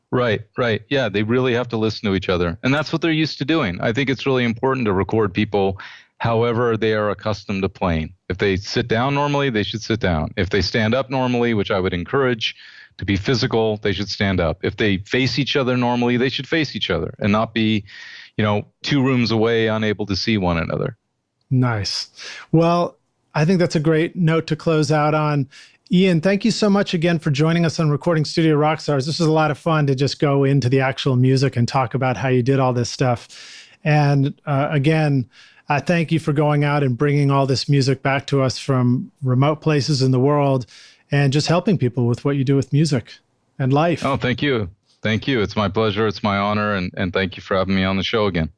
Right. Yeah, they really have to listen to each other. And that's what they're used to doing. I think it's really important to record people however they are accustomed to playing. If they sit down normally, they should sit down. If they stand up normally, which I would encourage to be physical, they should stand up. If they face each other normally, they should face each other and not be, 2 rooms away, unable to see one another. Nice. Well, I think that's a great note to close out on. Ian, thank you so much again for joining us on Recording Studio Rockstars. This was a lot of fun to just go into the actual music and talk about how you did all this stuff. And again, I thank you for going out and bringing all this music back to us from remote places in the world and just helping people with what you do with music and life. Oh, thank you. Thank you. It's my pleasure. It's my honor. And thank you for having me on the show again.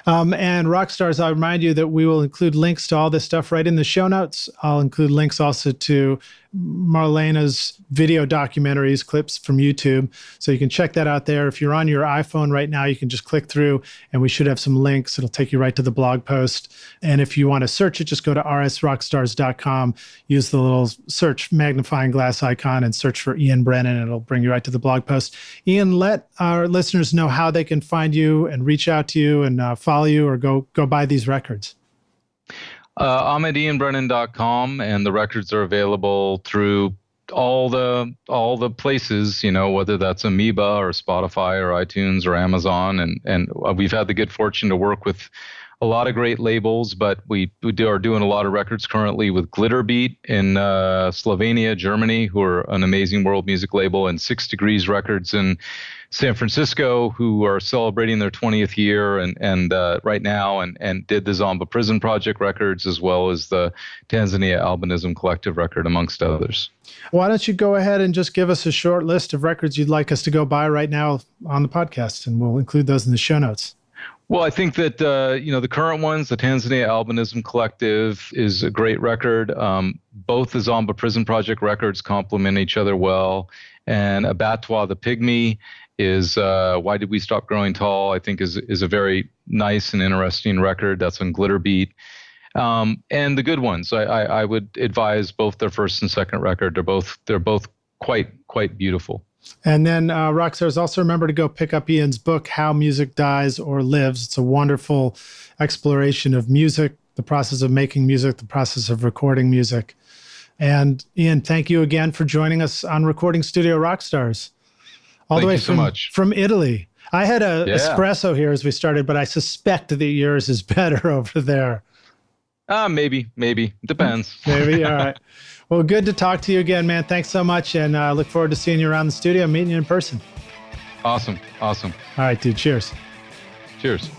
And Rockstars, I'll remind you that we will include links to all this stuff right in the show notes. I'll include links also to Marlena's video documentaries, clips from YouTube. So you can check that out there. If you're on your iPhone right now, you can just click through and we should have some links. It'll take you right to the blog post. And if you want to search it, just go to rsrockstars.com, use the little search magnifying glass icon and search for Ian Brennan. It'll bring you right to the blog post. Ian, let our listeners know how they can find you and reach out to you and follow you or go buy these records. I'm at ianbrennan.com, and the records are available through all the places, whether that's Amoeba or Spotify or iTunes or Amazon. And we've had the good fortune to work with a lot of great labels, but we are doing a lot of records currently with Glitterbeat in Slovenia, Germany, who are an amazing world music label, and 6 Degrees Records in San Francisco, who are celebrating their 20th year and right now and did the Zomba Prison Project records as well as the Tanzania Albinism Collective record, amongst others. Why don't you go ahead and just give us a short list of records you'd like us to go buy right now on the podcast, and we'll include those in the show notes. Well, I think that, the current ones, the Tanzania Albinism Collective is a great record. Both the Zomba Prison Project records complement each other well. And Abattoir the Pygmy is Why Did We Stop Growing Tall, I think is a very nice and interesting record. That's on Glitterbeat. And the good ones, I would advise both their first and second record. They're both quite beautiful. And then Rockstars, also remember to go pick up Ian's book, How Music Dies or Lives. It's a wonderful exploration of music, the process of making music, the process of recording music. And Ian, thank you again for joining us on Recording Studio Rockstars. All the way from Italy. I had a espresso here as we started, but I suspect that yours is better over there. Maybe. Depends. Maybe. All right. Well, good to talk to you again, man. Thanks so much. And I look forward to seeing you around the studio, meeting you in person. Awesome. All right, dude. Cheers. Cheers.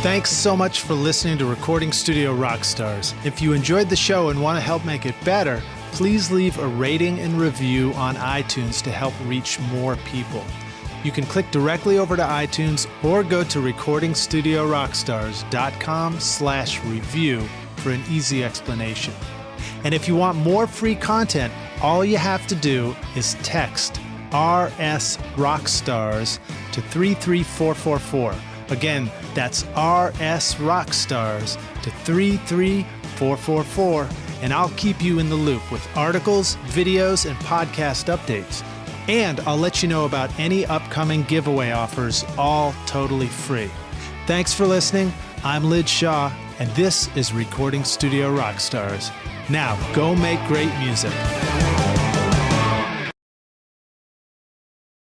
Thanks so much for listening to Recording Studio Rockstars. If you enjoyed the show and want to help make it better, please leave a rating and review on iTunes to help reach more people. You can click directly over to iTunes or go to recordingstudiorockstars.com/review for an easy explanation. And if you want more free content, all you have to do is text RS Rockstars to 33444. Again, that's RS Rockstars to 33444, and I'll keep you in the loop with articles, videos, and podcast updates. And I'll let you know about any upcoming giveaway offers, all totally free. Thanks for listening. I'm Lid Shaw, and this is Recording Studio Rockstars. Now, go make great music.